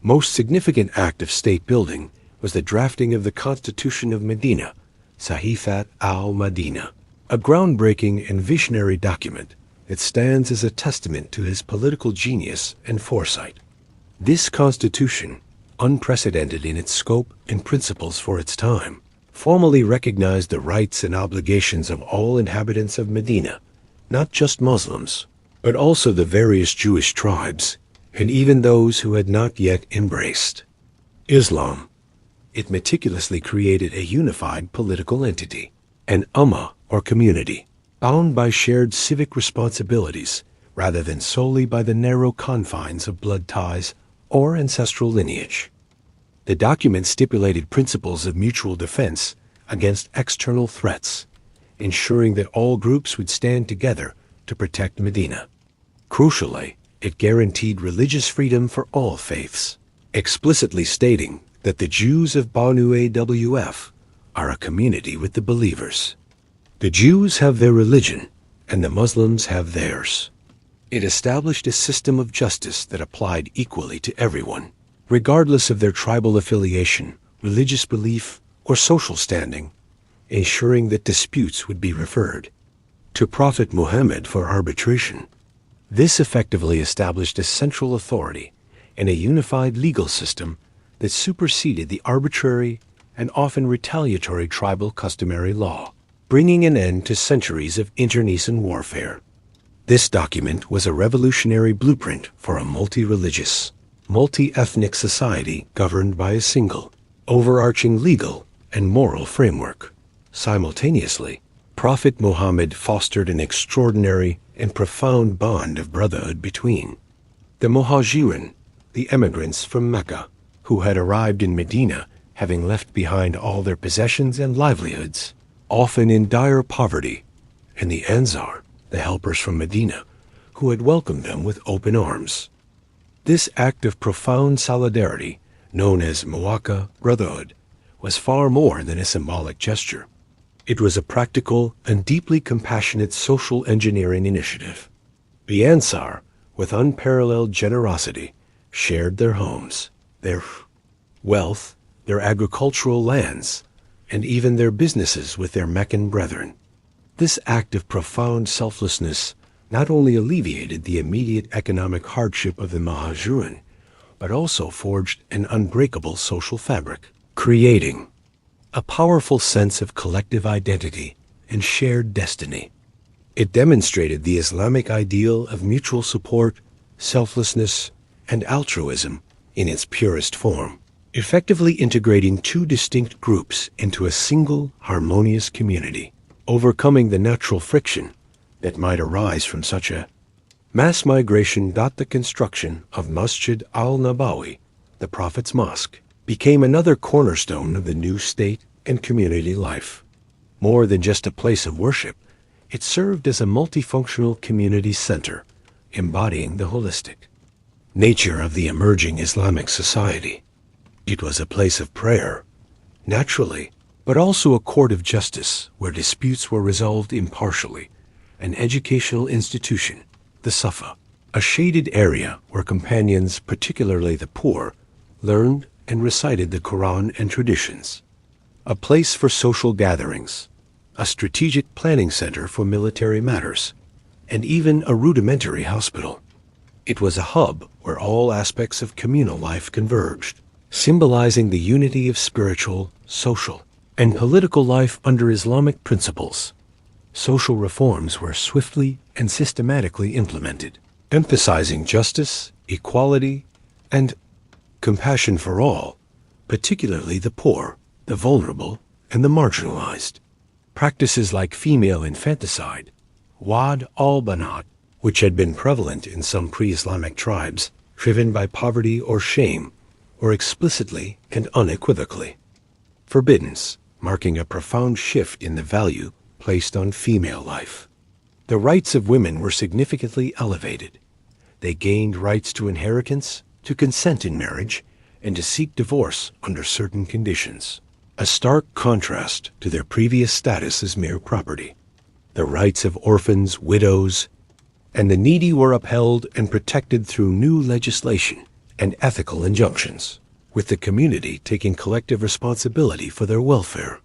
most significant act of state building was the drafting of the Constitution of Medina, Sahifat al-Madina, a groundbreaking and visionary document that stands as a testament to his political genius and foresight. This constitution, unprecedented in its scope and principles for its time, formally recognized the rights and obligations of all inhabitants of Medina, not just Muslims, but also the various Jewish tribes, and even those who had not yet embraced Islam. It meticulously created a unified political entity, an ummah or community, bound by shared civic responsibilities rather than solely by the narrow confines of blood ties or ancestral lineage. The document stipulated principles of mutual defense against external threats, ensuring that all groups would stand together to protect Medina. Crucially, it guaranteed religious freedom for all faiths, explicitly stating that the Jews of Banu Awf are a community with the believers. The Jews have their religion, and the Muslims have theirs. It established a system of justice that applied equally to everyone, regardless of their tribal affiliation, religious belief, or social standing, ensuring that disputes would be referred to Prophet Muhammad for arbitration. This effectively established a central authority and a unified legal system that superseded the arbitrary and often retaliatory tribal customary law, bringing an end to centuries of internecine warfare. This document was a revolutionary blueprint for a multi-religious, multi-ethnic society governed by a single, overarching legal and moral framework. Simultaneously, Prophet Muhammad fostered an extraordinary and profound bond of brotherhood between the Muhajirin, the emigrants from Mecca, who had arrived in Medina having left behind all their possessions and livelihoods, often in dire poverty, and the Ansar, the helpers from Medina, who had welcomed them with open arms. This act of profound solidarity, known as Muwaka brotherhood, was far more than a symbolic gesture. It was a practical and deeply compassionate social engineering initiative. The Ansar, with unparalleled generosity, shared their homes, their wealth, their agricultural lands, and even their businesses with their Meccan brethren. This act of profound selflessness not only alleviated the immediate economic hardship of the Muhajirun, but also forged an unbreakable social fabric, creating a powerful sense of collective identity and shared destiny. It demonstrated the Islamic ideal of mutual support, selflessness, and altruism in its purest form, effectively integrating two distinct groups into a single harmonious community, overcoming the natural friction that might arise from such a mass migration. The construction of Masjid al-Nabawi, the Prophet's Mosque, became another cornerstone of the new state and community life. More than just a place of worship, it served as a multifunctional community center, embodying the holistic nature of the emerging Islamic society. It was a place of prayer, naturally, but also a court of justice where disputes were resolved impartially, an educational institution, the Safa, a shaded area where companions, particularly the poor, learned and recited the Quran and traditions, a place for social gatherings, a strategic planning center for military matters, and even a rudimentary hospital. It was a hub where all aspects of communal life converged, symbolizing the unity of spiritual, social, and political life under Islamic principles. Social reforms were swiftly and systematically implemented, emphasizing justice, equality, and compassion for all, particularly the poor, the vulnerable, and the marginalized. Practices like female infanticide, wad al-banat, which had been prevalent in some pre-Islamic tribes, driven by poverty or shame, were explicitly and unequivocally forbidden, marking a profound shift in the value placed on female life. The rights of women were significantly elevated. They gained rights to inheritance, to consent in marriage, and to seek divorce under certain conditions, a stark contrast to their previous status as mere property. The rights of orphans, widows, and the needy were upheld and protected through new legislation and ethical injunctions, with the community taking collective responsibility for their welfare.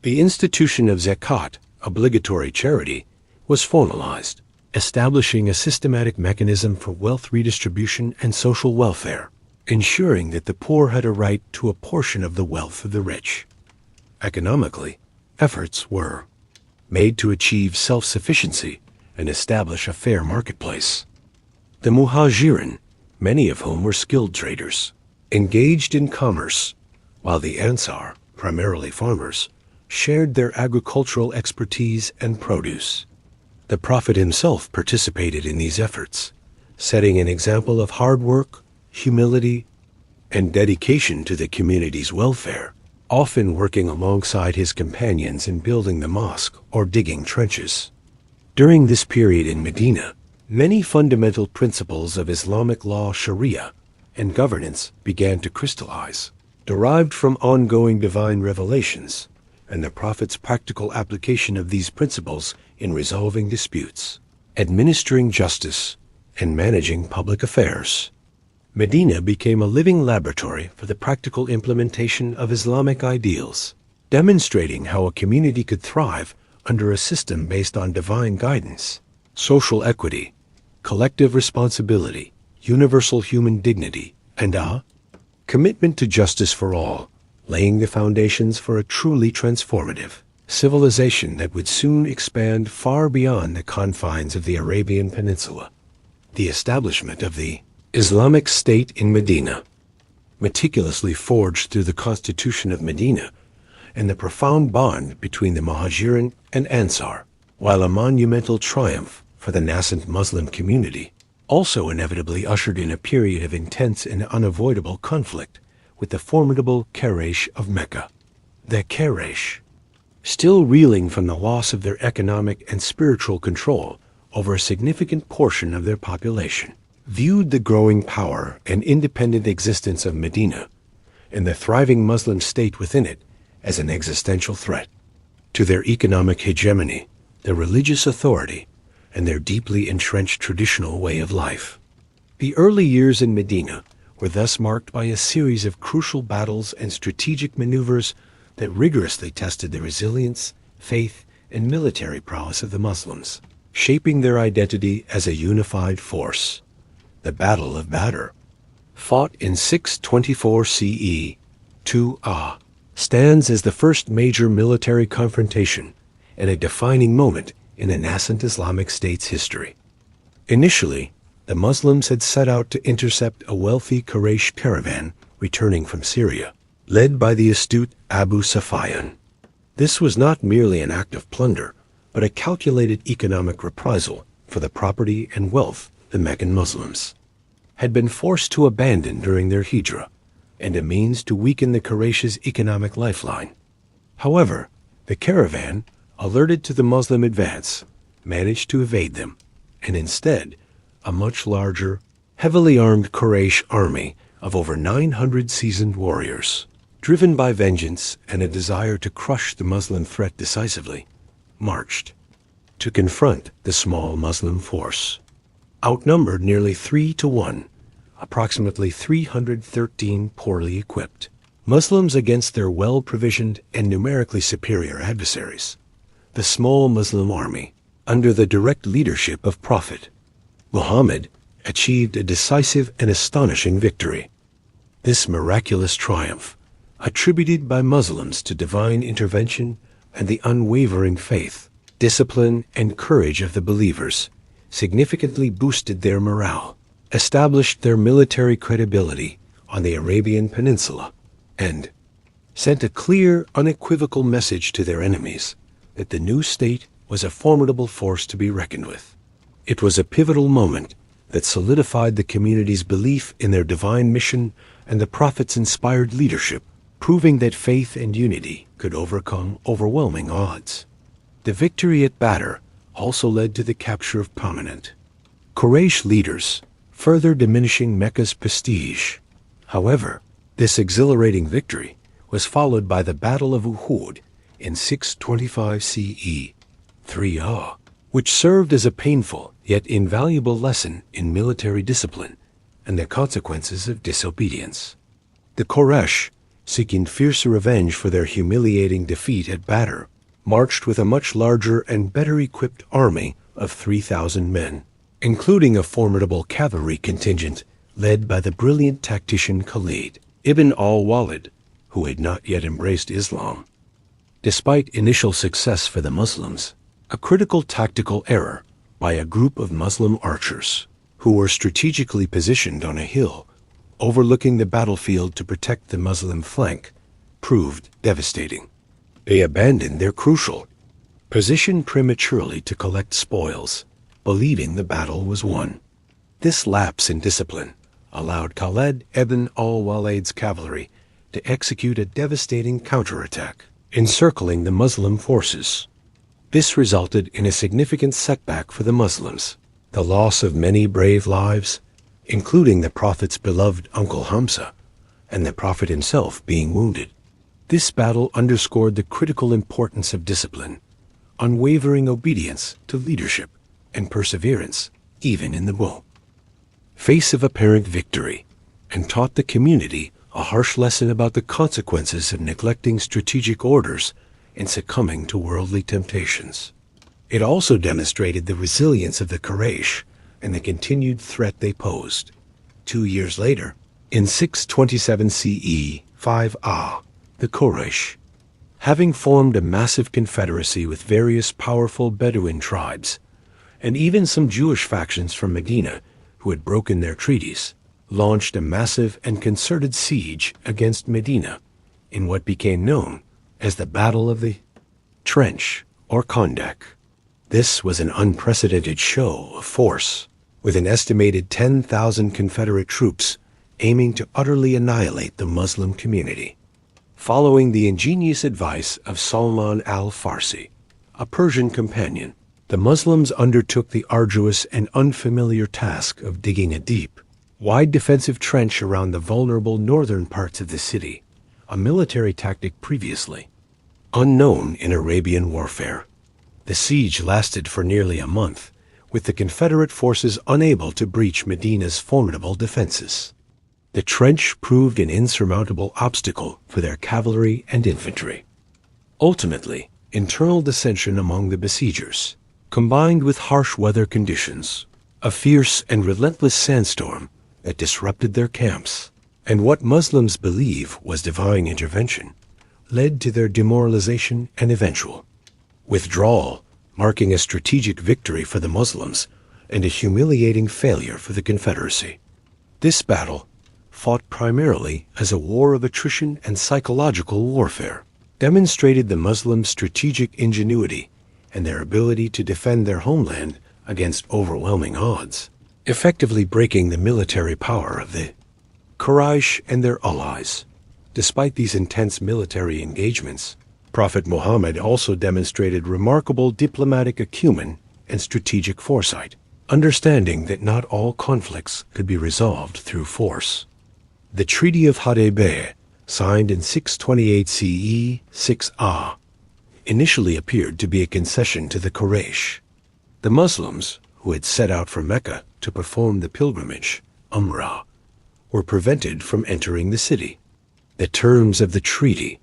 The institution of zakat, obligatory charity, was formalized, establishing a systematic mechanism for wealth redistribution and social welfare, ensuring that the poor had a right to a portion of the wealth of the rich. Economically, efforts were made to achieve self-sufficiency and establish a fair marketplace. The Muhajirin, many of whom were skilled traders, engaged in commerce, while the Ansar, primarily farmers, shared their agricultural expertise and produce. The Prophet himself participated in these efforts, setting an example of hard work, humility, and dedication to the community's welfare, often working alongside his companions in building the mosque or digging trenches. During this period in Medina, many fundamental principles of Islamic law, Sharia, and governance began to crystallize, derived from ongoing divine revelations and the Prophet's practical application of these principles in resolving disputes, administering justice, and managing public affairs. Medina became a living laboratory for the practical implementation of Islamic ideals, demonstrating how a community could thrive under a system based on divine guidance, social equity, collective responsibility, universal human dignity, and a commitment to justice for all, laying the foundations for a truly transformative civilization that would soon expand far beyond the confines of the Arabian Peninsula. The establishment of the Islamic State in Medina, meticulously forged through the Constitution of Medina, and the profound bond between the Muhajirin and Ansar, while a monumental triumph for the nascent Muslim community, also inevitably ushered in a period of intense and unavoidable conflict with the formidable Quraysh of Mecca. The Quraysh, still reeling from the loss of their economic and spiritual control over a significant portion of their population, viewed the growing power and independent existence of Medina and the thriving Muslim state within it as an existential threat to their economic hegemony, their religious authority, and their deeply entrenched traditional way of life. The early years in Medina were thus marked by a series of crucial battles and strategic maneuvers that rigorously tested the resilience, faith, and military prowess of the Muslims, shaping their identity as a unified force. The Battle of Badr, fought in 624 CE, 2a, stands as the first major military confrontation and a defining moment in the nascent Islamic State's history. Initially, the Muslims had set out to intercept a wealthy Quraysh caravan returning from Syria, led by the astute Abu Sufyan. This was not merely an act of plunder, but a calculated economic reprisal for the property and wealth the Meccan Muslims had been forced to abandon during their hijrah, and a means to weaken the Quraysh's economic lifeline. However, the caravan, alerted to the Muslim advance, managed to evade them, and instead, a much larger, heavily armed Quraysh army of over 900 seasoned warriors, driven by vengeance and a desire to crush the Muslim threat decisively, marched to confront the small Muslim force. Outnumbered nearly 3-1, approximately 313 poorly equipped Muslims against their well-provisioned and numerically superior adversaries, the small Muslim army, under the direct leadership of Prophet Muhammad, achieved a decisive and astonishing victory. This miraculous triumph, attributed by Muslims to divine intervention and the unwavering faith, discipline, and courage of the believers, significantly boosted their morale, established their military credibility on the Arabian Peninsula, and sent a clear, unequivocal message to their enemies that the new state was a formidable force to be reckoned with. It was a pivotal moment that solidified the community's belief in their divine mission and the Prophet's inspired leadership, proving that faith and unity could overcome overwhelming odds. The victory at Badr also led to the capture of prominent Quraysh leaders, further diminishing Mecca's prestige. However, this exhilarating victory was followed by the Battle of Uhud in 625 CE, 3a, which served as a painful yet invaluable lesson in military discipline and the consequences of disobedience. The Quraysh, seeking fierce revenge for their humiliating defeat at Badr, marched with a much larger and better equipped army of 3,000 men, including a formidable cavalry contingent led by the brilliant tactician Khalid ibn al-Walid, who had not yet embraced Islam. Despite initial success for the Muslims, a critical tactical error by a group of Muslim archers, who were strategically positioned on a hill overlooking the battlefield to protect the Muslim flank, proved devastating. They abandoned their crucial position prematurely to collect spoils, believing the battle was won. This lapse in discipline allowed Khalid ibn al-Walid's cavalry to execute a devastating counterattack, encircling the Muslim forces. This resulted in a significant setback for the Muslims, the loss of many brave lives, including the Prophet's beloved uncle Hamza, and the Prophet himself being wounded. This battle underscored the critical importance of discipline, unwavering obedience to leadership, and perseverance, even in the face of apparent victory, and taught the community a harsh lesson about the consequences of neglecting strategic orders and succumbing to worldly temptations. It also demonstrated the resilience of the Quraysh and the continued threat they posed. 2 years later, in 627 CE, 5a, the Quraysh, having formed a massive confederacy with various powerful Bedouin tribes, and even some Jewish factions from Medina who had broken their treaties, launched a massive and concerted siege against Medina in what became known as the Battle of the Trench or Kondak. This was an unprecedented show of force, with an estimated 10,000 Confederate troops aiming to utterly annihilate the Muslim community. Following the ingenious advice of Salman al-Farsi, a Persian companion, The Muslims undertook the arduous and unfamiliar task of digging a deep, wide defensive trench around the vulnerable northern parts of the city, a military tactic previously unknown in Arabian warfare. The siege lasted for nearly a month, with the Confederate forces unable to breach Medina's formidable defenses. The trench proved an insurmountable obstacle for their cavalry and infantry. Ultimately, internal dissension among the besiegers, combined with harsh weather conditions, a fierce and relentless sandstorm that disrupted their camps, and what Muslims believe was divine intervention, led to their demoralization and eventual withdrawal, marking a strategic victory for the Muslims and a humiliating failure for the Confederacy. This battle, fought primarily as a war of attrition and psychological warfare, demonstrated the Muslims' strategic ingenuity and their ability to defend their homeland against overwhelming odds, effectively breaking the military power of the Quraysh and their allies. Despite these intense military engagements, Prophet Muhammad also demonstrated remarkable diplomatic acumen and strategic foresight, understanding that not all conflicts could be resolved through force. The Treaty of Hudaybiyah, signed in 628 CE 6a, initially appeared to be a concession to the Quraysh. The Muslims, who had set out for Mecca to perform the pilgrimage, Umrah, were prevented from entering the city. The terms of the treaty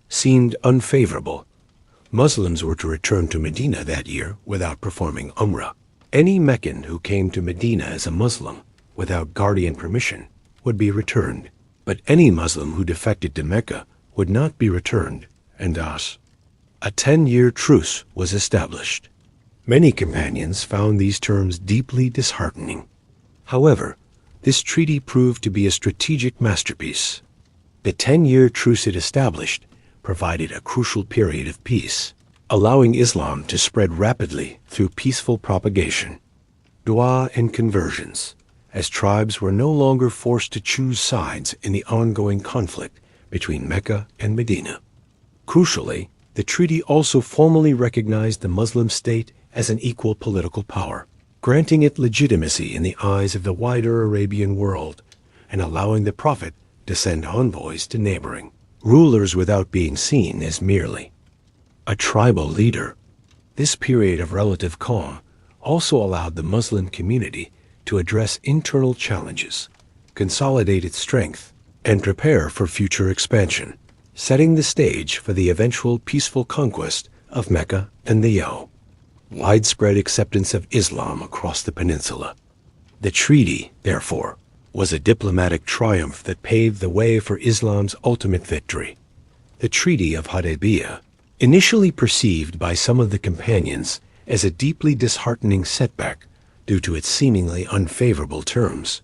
seemed unfavorable. Muslims were to return to Medina that year without performing Umrah. Any Meccan who came to Medina as a Muslim without guardian permission would be returned, but any Muslim who defected to Mecca would not be returned, and thus a 10-year truce was established. Many companions found these terms deeply disheartening. However, this treaty proved to be a strategic masterpiece. The 10-year truce it established provided a crucial period of peace, allowing Islam to spread rapidly through peaceful propagation, dua and conversions, as tribes were no longer forced to choose sides in the ongoing conflict between Mecca and Medina. Crucially, the treaty also formally recognized the Muslim state as an equal political power, granting it legitimacy in the eyes of the wider Arabian world and allowing the Prophet to send envoys to neighboring rulers without being seen as merely a tribal leader. This period of relative calm also allowed the Muslim community to address internal challenges, consolidate its strength, and prepare for future expansion, setting the stage for the eventual peaceful conquest of Mecca and the widespread acceptance of Islam across the peninsula. The treaty, therefore, was a diplomatic triumph that paved the way for Islam's ultimate victory. The Treaty of Hudaybiyah, initially perceived by some of the companions as a deeply disheartening setback due to its seemingly unfavorable terms,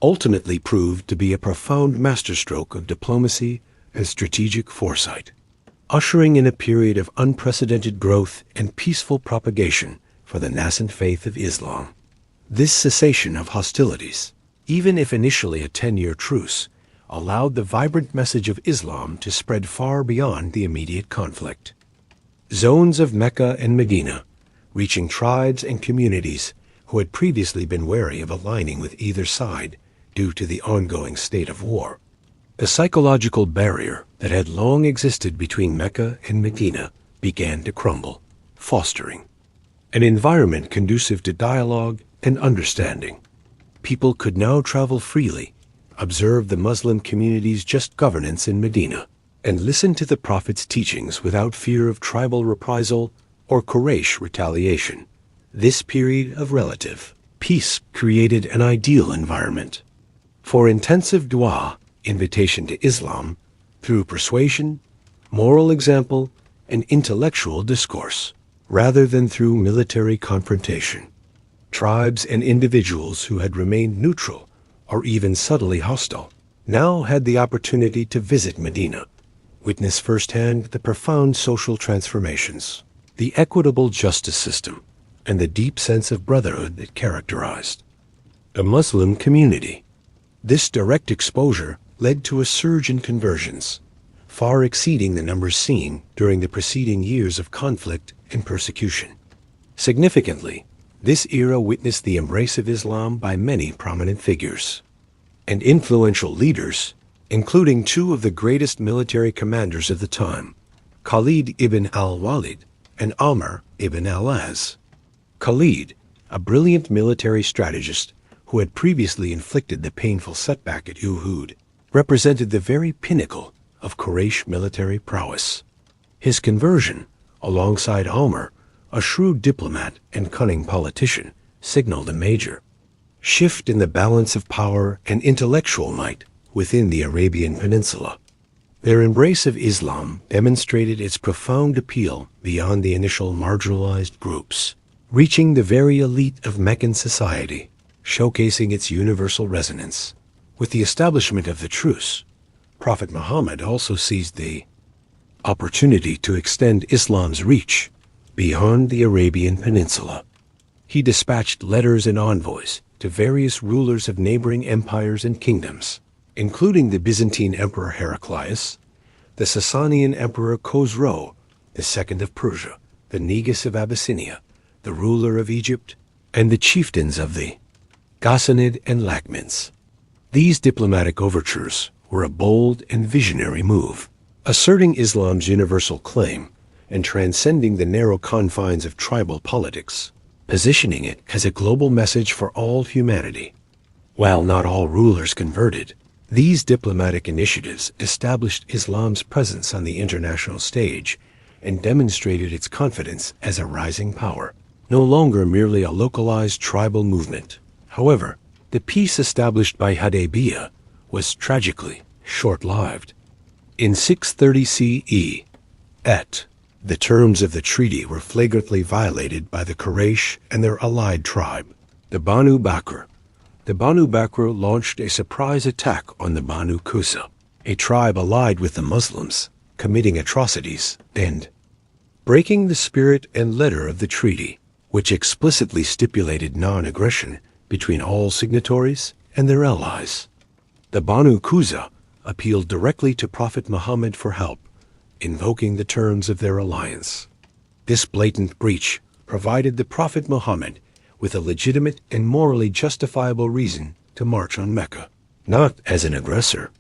ultimately proved to be a profound masterstroke of diplomacy and strategic foresight, ushering in a period of unprecedented growth and peaceful propagation for the nascent faith of Islam. This cessation of hostilities, even if initially a 10-year truce, allowed the vibrant message of Islam to spread far beyond the immediate conflict. Zones of Mecca and Medina, reaching tribes and communities who had previously been wary of aligning with either side due to the ongoing state of war. The psychological barrier that had long existed between Mecca and Medina began to crumble, fostering an environment conducive to dialogue and understanding. People could now travel freely, observe the Muslim community's just governance in Medina, and listen to the Prophet's teachings without fear of tribal reprisal or Quraysh retaliation. This period of relative peace created an ideal environment for intensive dua, invitation to Islam, through persuasion, moral example, and intellectual discourse, rather than through military confrontation. Tribes and individuals who had remained neutral or even subtly hostile now had the opportunity to visit Medina, witness firsthand the profound social transformations, the equitable justice system, and the deep sense of brotherhood that characterized the Muslim community. This direct exposure led to a surge in conversions, far exceeding the numbers seen during the preceding years of conflict and persecution. Significantly, this era witnessed the embrace of Islam by many prominent figures and influential leaders, including two of the greatest military commanders of the time, Khalid ibn al-Walid and Amr ibn al-As. Khalid, a brilliant military strategist who had previously inflicted the painful setback at Uhud, represented the very pinnacle of Quraysh military prowess. His conversion, alongside Amr, a shrewd diplomat and cunning politician, signaled a major shift in the balance of power and intellectual might within the Arabian Peninsula. Their embrace of Islam demonstrated its profound appeal beyond the initial marginalized groups, reaching the very elite of Meccan society, showcasing its universal resonance. With the establishment of the truce, Prophet Muhammad also seized the opportunity to extend Islam's reach beyond the Arabian Peninsula. He dispatched letters and envoys to various rulers of neighboring empires and kingdoms, including the Byzantine Emperor Heraclius, the Sasanian Emperor Khosrow II of Persia, the Negus of Abyssinia, the ruler of Egypt, and the chieftains of the Ghassanid and Lakhmids. These diplomatic overtures were a bold and visionary move, asserting Islam's universal claim and transcending the narrow confines of tribal politics, positioning it as a global message for all humanity. While not all rulers converted, these diplomatic initiatives established Islam's presence on the international stage and demonstrated its confidence as a rising power, no longer merely a localized tribal movement. However, the peace established by Hudaybiyah was tragically short-lived. In 630 CE, the terms of the treaty were flagrantly violated by the Quraysh and their allied tribe, the Banu Bakr. The Banu Bakr launched a surprise attack on the Banu Qusa, a tribe allied with the Muslims, committing atrocities and breaking the spirit and letter of the treaty, which explicitly stipulated non-aggression between all signatories and their allies. The Banu Qusa appealed directly to Prophet Muhammad for help, invoking the terms of their alliance. This blatant breach provided the Prophet Muhammad with a legitimate and morally justifiable reason to march on Mecca, not as an aggressor,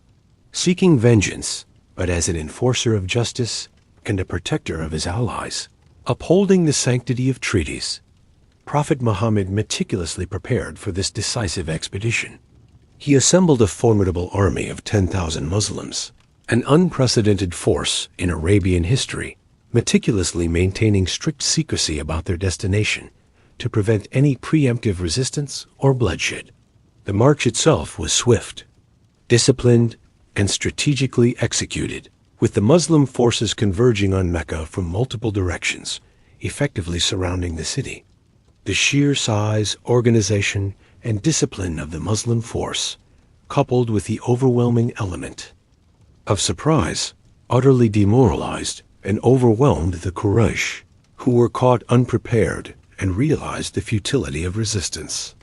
seeking vengeance, but as an enforcer of justice and a protector of his allies. Upholding the sanctity of treaties, Prophet Muhammad meticulously prepared for this decisive expedition. He assembled a formidable army of 10,000 Muslims, an unprecedented force in Arabian history, meticulously maintaining strict secrecy about their destination to prevent any preemptive resistance or bloodshed. The march itself was swift, disciplined, and strategically executed, with the Muslim forces converging on Mecca from multiple directions, effectively surrounding the city. The sheer size, organization, and discipline of the Muslim force, coupled with the overwhelming element of surprise, utterly demoralized and overwhelmed the Quraysh, who were caught unprepared and realized the futility of resistance.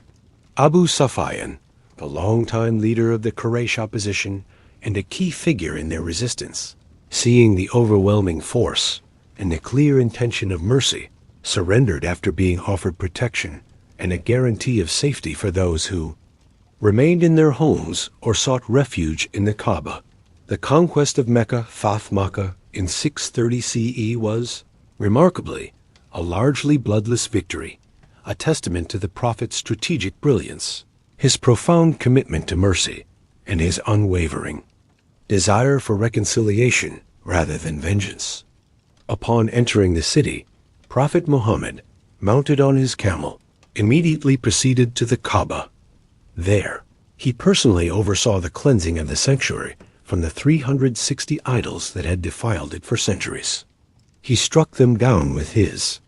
Abu Sufyan, the longtime leader of the Quraysh opposition and a key figure in their resistance, seeing the overwhelming force and the clear intention of mercy, surrendered after being offered protection and a guarantee of safety for those who remained in their homes or sought refuge in the Kaaba. The conquest of Mecca, Fath Makkah, in 630 CE was, remarkably, a largely bloodless victory, a testament to the Prophet's strategic brilliance, his profound commitment to mercy, and his unwavering desire for reconciliation rather than vengeance. Upon entering the city, Prophet Muhammad, mounted on his camel, immediately proceeded to the Kaaba. There, he personally oversaw the cleansing of the sanctuary from the 360 idols that had defiled it for centuries. He struck them down with his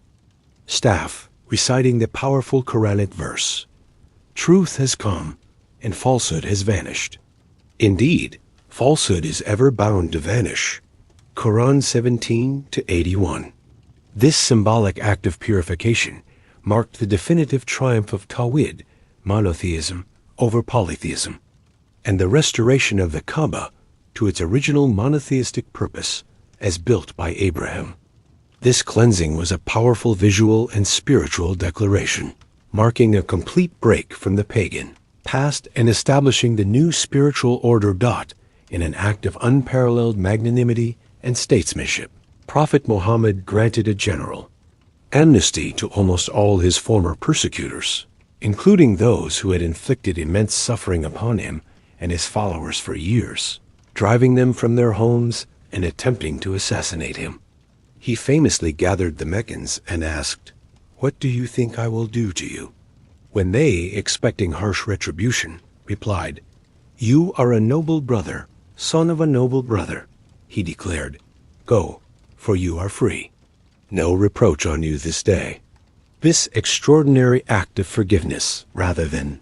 staff, reciting the powerful Quranic verse, "Truth has come, and falsehood has vanished. Indeed, falsehood is ever bound to vanish." Quran 17-81. This symbolic act of purification marked the definitive triumph of Tawhid, monotheism, over polytheism, and the restoration of the Kaaba to its original monotheistic purpose as built by Abraham. This cleansing was a powerful visual and spiritual declaration, marking a complete break from the pagan past and establishing the new spiritual order. In an act of unparalleled magnanimity and statesmanship, Prophet Muhammad granted a general amnesty to almost all his former persecutors, including those who had inflicted immense suffering upon him and his followers for years, driving them from their homes and attempting to assassinate him. He famously gathered the Meccans and asked, "What do you think I will do to you?" When they, expecting harsh retribution, replied, "You are a noble brother, son of a noble brother," he declared, "Go, for you are free. No reproach on you this day." This extraordinary act of forgiveness, rather than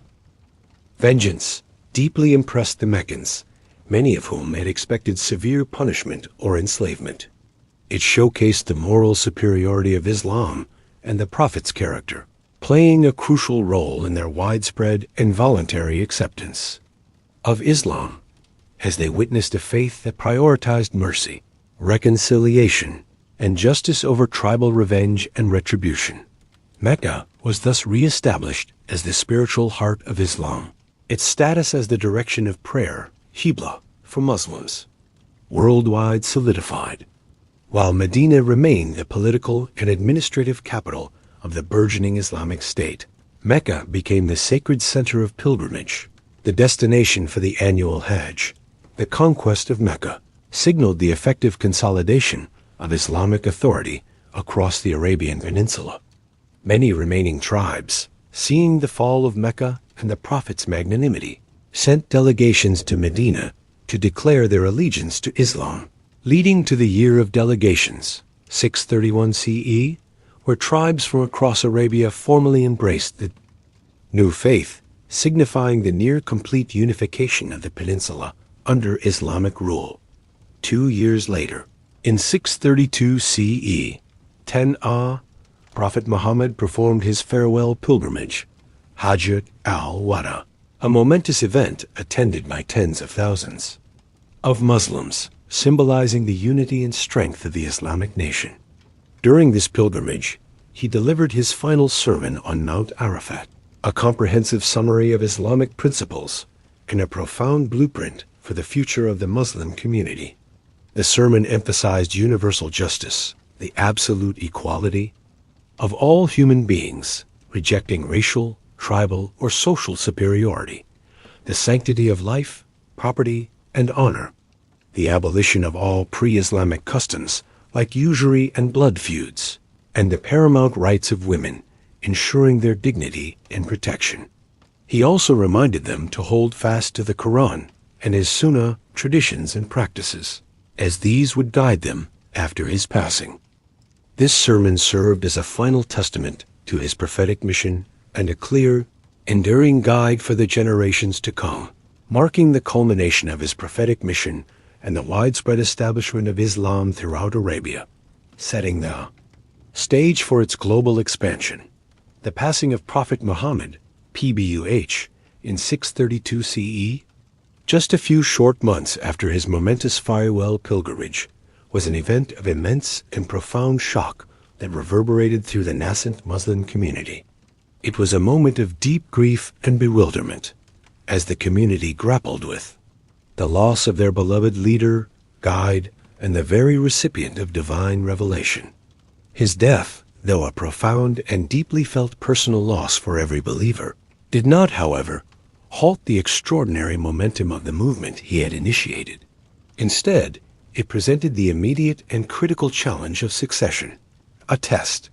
vengeance, deeply impressed the Meccans, many of whom had expected severe punishment or enslavement. It showcased the moral superiority of Islam and the Prophet's character, playing a crucial role in their widespread and voluntary acceptance of Islam, as they witnessed a faith that prioritized mercy, reconciliation, and justice over tribal revenge and retribution. Mecca was thus re-established as the spiritual heart of Islam, its status as the direction of prayer, Qibla, for Muslims, worldwide solidified, while Medina remained the political and administrative capital of the burgeoning Islamic State. Mecca became the sacred center of pilgrimage, the destination for the annual Hajj. The conquest of Mecca signaled the effective consolidation of Islamic authority across the Arabian Peninsula. Many remaining tribes, seeing the fall of Mecca and the Prophet's magnanimity, sent delegations to Medina to declare their allegiance to Islam, leading to the Year of Delegations, 631 CE, where tribes from across Arabia formally embraced the new faith, signifying the near-complete unification of the peninsula under Islamic rule. 2 years later, in 632 CE, 10 Prophet Muhammad performed his farewell pilgrimage, Hajjat al-Wada, a momentous event attended by tens of thousands of Muslims, symbolizing the unity and strength of the Islamic nation. During this pilgrimage, he delivered his final sermon on Mount Arafat, a comprehensive summary of Islamic principles and a profound blueprint for the future of the Muslim community. The sermon emphasized universal justice, the absolute equality of all human beings, rejecting racial, tribal, or social superiority, the sanctity of life, property, and honor, the abolition of all pre-Islamic customs like usury and blood feuds, and the paramount rights of women, ensuring their dignity and protection. He also reminded them to hold fast to the Quran and his Sunnah traditions and practices, as these would guide them after his passing. This sermon served as a final testament to his prophetic mission and a clear, enduring guide for the generations to come, marking the culmination of his prophetic mission and the widespread establishment of Islam throughout Arabia, setting the stage for its global expansion. The passing of Prophet Muhammad, PBUH, in 632 CE, just a few short months after his momentous farewell pilgrimage, was an event of immense and profound shock that reverberated through the nascent Muslim community. It was a moment of deep grief and bewilderment, as the community grappled with the loss of their beloved leader, guide, and the very recipient of divine revelation. His death, though a profound and deeply felt personal loss for every believer, did not, however, halt the extraordinary momentum of the movement he had initiated. Instead, it presented the immediate and critical challenge of succession, a test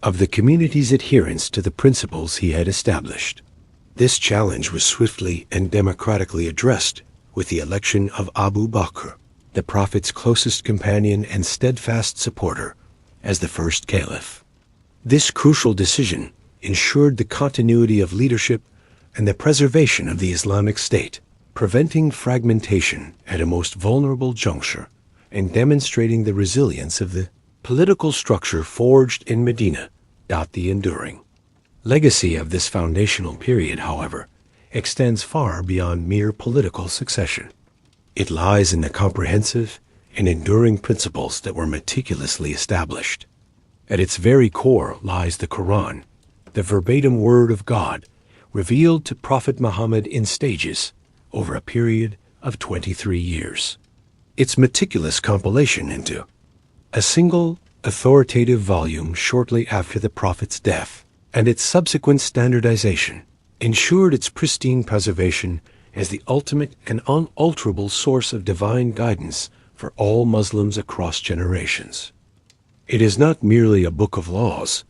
of the community's adherence to the principles he had established. This challenge was swiftly and democratically addressed with the election of Abu Bakr, the Prophet's closest companion and steadfast supporter, as the first caliph. This crucial decision ensured the continuity of leadership and the preservation of the Islamic State, preventing fragmentation at a most vulnerable juncture and demonstrating the resilience of the political structure forged in Medina. The enduring legacy of this foundational period, however, extends far beyond mere political succession. It lies in the comprehensive, and enduring principles that were meticulously established. At its very core lies the Quran, the verbatim word of God, revealed to Prophet Muhammad in stages over a period of 23 years. Its meticulous compilation into a single authoritative volume shortly after the Prophet's death, and its subsequent standardization ensured its pristine preservation as the ultimate and unalterable source of divine guidance for all Muslims across generations. It is not merely a book of laws,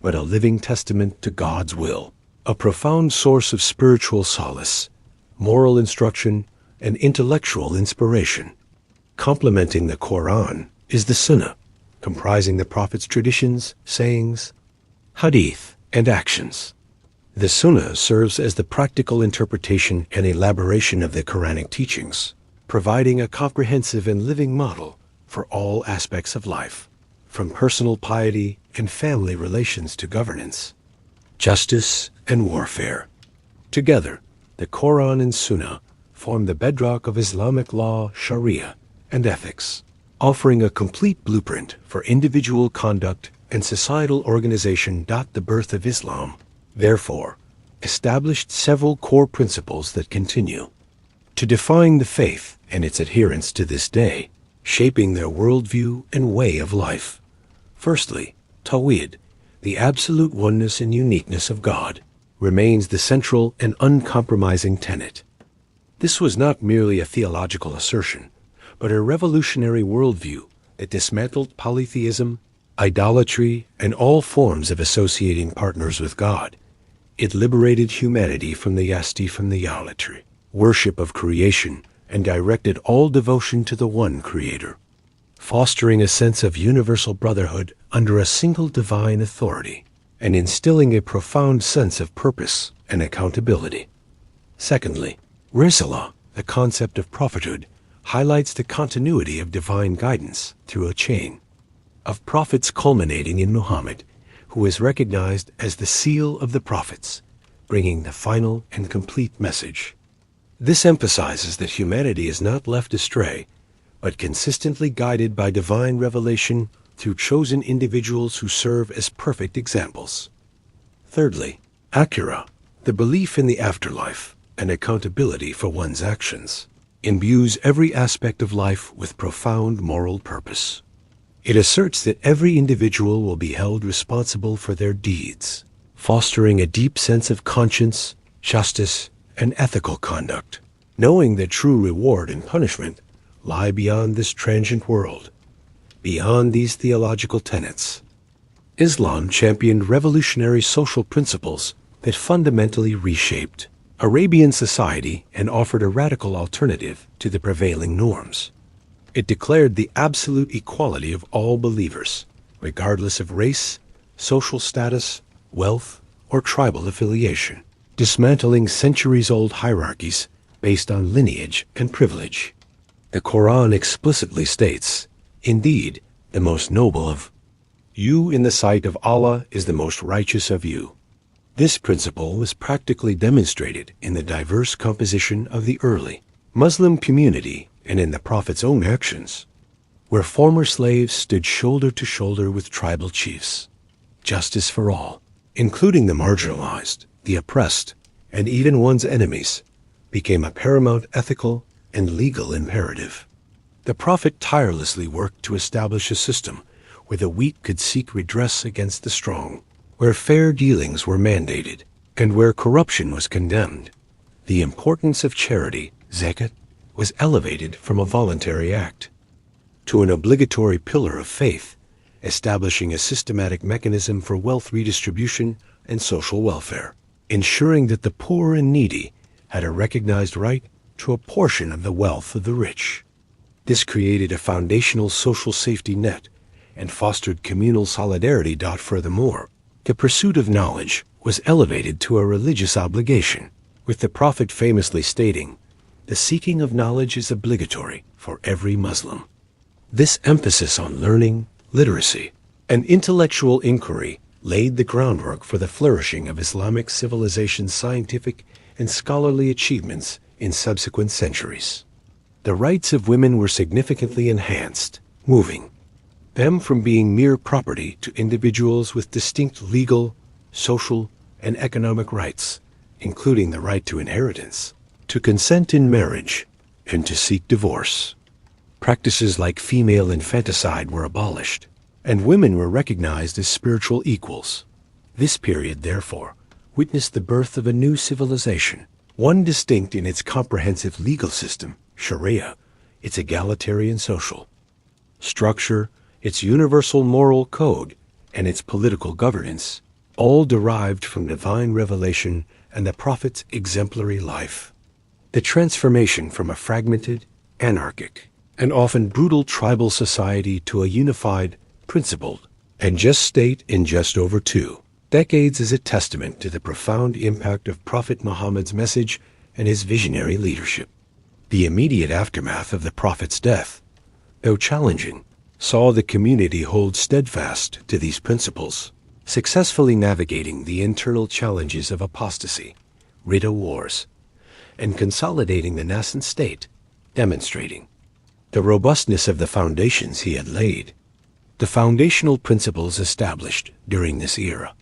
but a living testament to God's will, a profound source of spiritual solace, moral instruction, and intellectual inspiration. Complementing the Quran is the Sunnah, comprising the Prophet's traditions, sayings, hadith, and actions. The Sunnah serves as the practical interpretation and elaboration of the Quranic teachings, providing a comprehensive and living model for all aspects of life, from personal piety and family relations to governance, justice, and warfare. Together, the Quran and Sunnah form the bedrock of Islamic law, Sharia, and ethics, offering a complete blueprint for individual conduct and societal organization. The birth of Islam, therefore, established several core principles that continue to define the faith and its adherents to this day, shaping their worldview and way of life. Firstly, Tawhid, the absolute oneness and uniqueness of God, remains the central and uncompromising tenet. This was not merely a theological assertion, but a revolutionary worldview that dismantled polytheism, idolatry, and all forms of associating partners with God. It liberated humanity from the idolatry, worship of creation, and directed all devotion to the one Creator, fostering a sense of universal brotherhood under a single divine authority, and instilling a profound sense of purpose and accountability. Secondly, Risalah, the concept of prophethood, highlights the continuity of divine guidance through a chain of prophets culminating in Muhammad, who is recognized as the seal of the prophets, bringing the final and complete message. This emphasizes that humanity is not left astray, but consistently guided by divine revelation through chosen individuals who serve as perfect examples. Thirdly, Akhirah, the belief in the afterlife and accountability for one's actions, imbues every aspect of life with profound moral purpose. It asserts that every individual will be held responsible for their deeds, fostering a deep sense of conscience, justice, and ethical conduct, knowing that true reward and punishment lie beyond this transient world. Beyond these theological tenets, Islam championed revolutionary social principles that fundamentally reshaped Arabian society and offered a radical alternative to the prevailing norms. It declared the absolute equality of all believers, regardless of race, social status, wealth, or tribal affiliation, dismantling centuries-old hierarchies based on lineage and privilege. The Quran explicitly states, "Indeed, the most noble of you in the sight of Allah is the most righteous of you." This principle was practically demonstrated in the diverse composition of the early Muslim community and in the Prophet's own actions, where former slaves stood shoulder to shoulder with tribal chiefs. Justice for all, including the marginalized, the oppressed, and even one's enemies, became a paramount ethical and legal imperative. The Prophet tirelessly worked to establish a system where the weak could seek redress against the strong, where fair dealings were mandated, and where corruption was condemned. The importance of charity, zakat, was elevated from a voluntary act to an obligatory pillar of faith, establishing a systematic mechanism for wealth redistribution and social welfare, ensuring that the poor and needy had a recognized right to a portion of the wealth of the rich. This created a foundational social safety net and fostered communal solidarity. Furthermore, the pursuit of knowledge was elevated to a religious obligation, with the Prophet famously stating, "The seeking of knowledge is obligatory for every Muslim." This emphasis on learning, literacy, and intellectual inquiry laid the groundwork for the flourishing of Islamic civilization's scientific and scholarly achievements in subsequent centuries. The rights of women were significantly enhanced, moving them from being mere property to individuals with distinct legal, social, and economic rights, including the right to inheritance, to consent in marriage, and to seek divorce. Practices like female infanticide were abolished, and women were recognized as spiritual equals. This period, therefore, witnessed the birth of a new civilization, one distinct in its comprehensive legal system, Sharia, its egalitarian social structure, its universal moral code, and its political governance, all derived from divine revelation and the Prophet's exemplary life. The transformation from a fragmented, anarchic, and often brutal tribal society to a unified, principled, and just state in just over 2 decades is a testament to the profound impact of Prophet Muhammad's message and his visionary leadership. The immediate aftermath of the Prophet's death, though challenging, saw the community hold steadfast to these principles, successfully navigating the internal challenges of apostasy, Ridda wars, and consolidating the nascent state, demonstrating the robustness of the foundations he had laid. The foundational principles established during this era: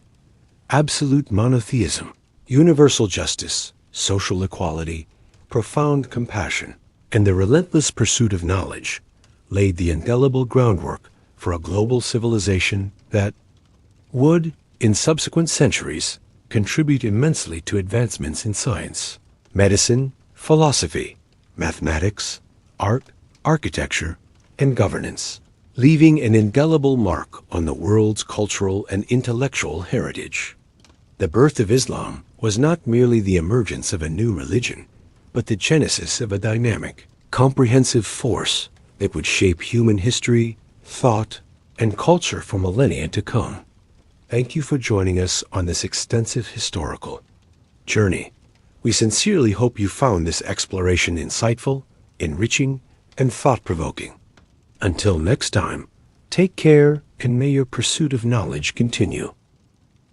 absolute monotheism, universal justice, social equality, profound compassion, and the relentless pursuit of knowledge, laid the indelible groundwork for a global civilization that would, in subsequent centuries, contribute immensely to advancements in science, medicine, philosophy, mathematics, art, architecture, and governance, leaving an indelible mark on the world's cultural and intellectual heritage. The birth of Islam was not merely the emergence of a new religion, but the genesis of a dynamic, comprehensive force that would shape human history, thought, and culture for millennia to come. Thank you for joining us on this extensive historical journey. We sincerely hope you found this exploration insightful, enriching, and thought-provoking. Until next time, take care and may your pursuit of knowledge continue.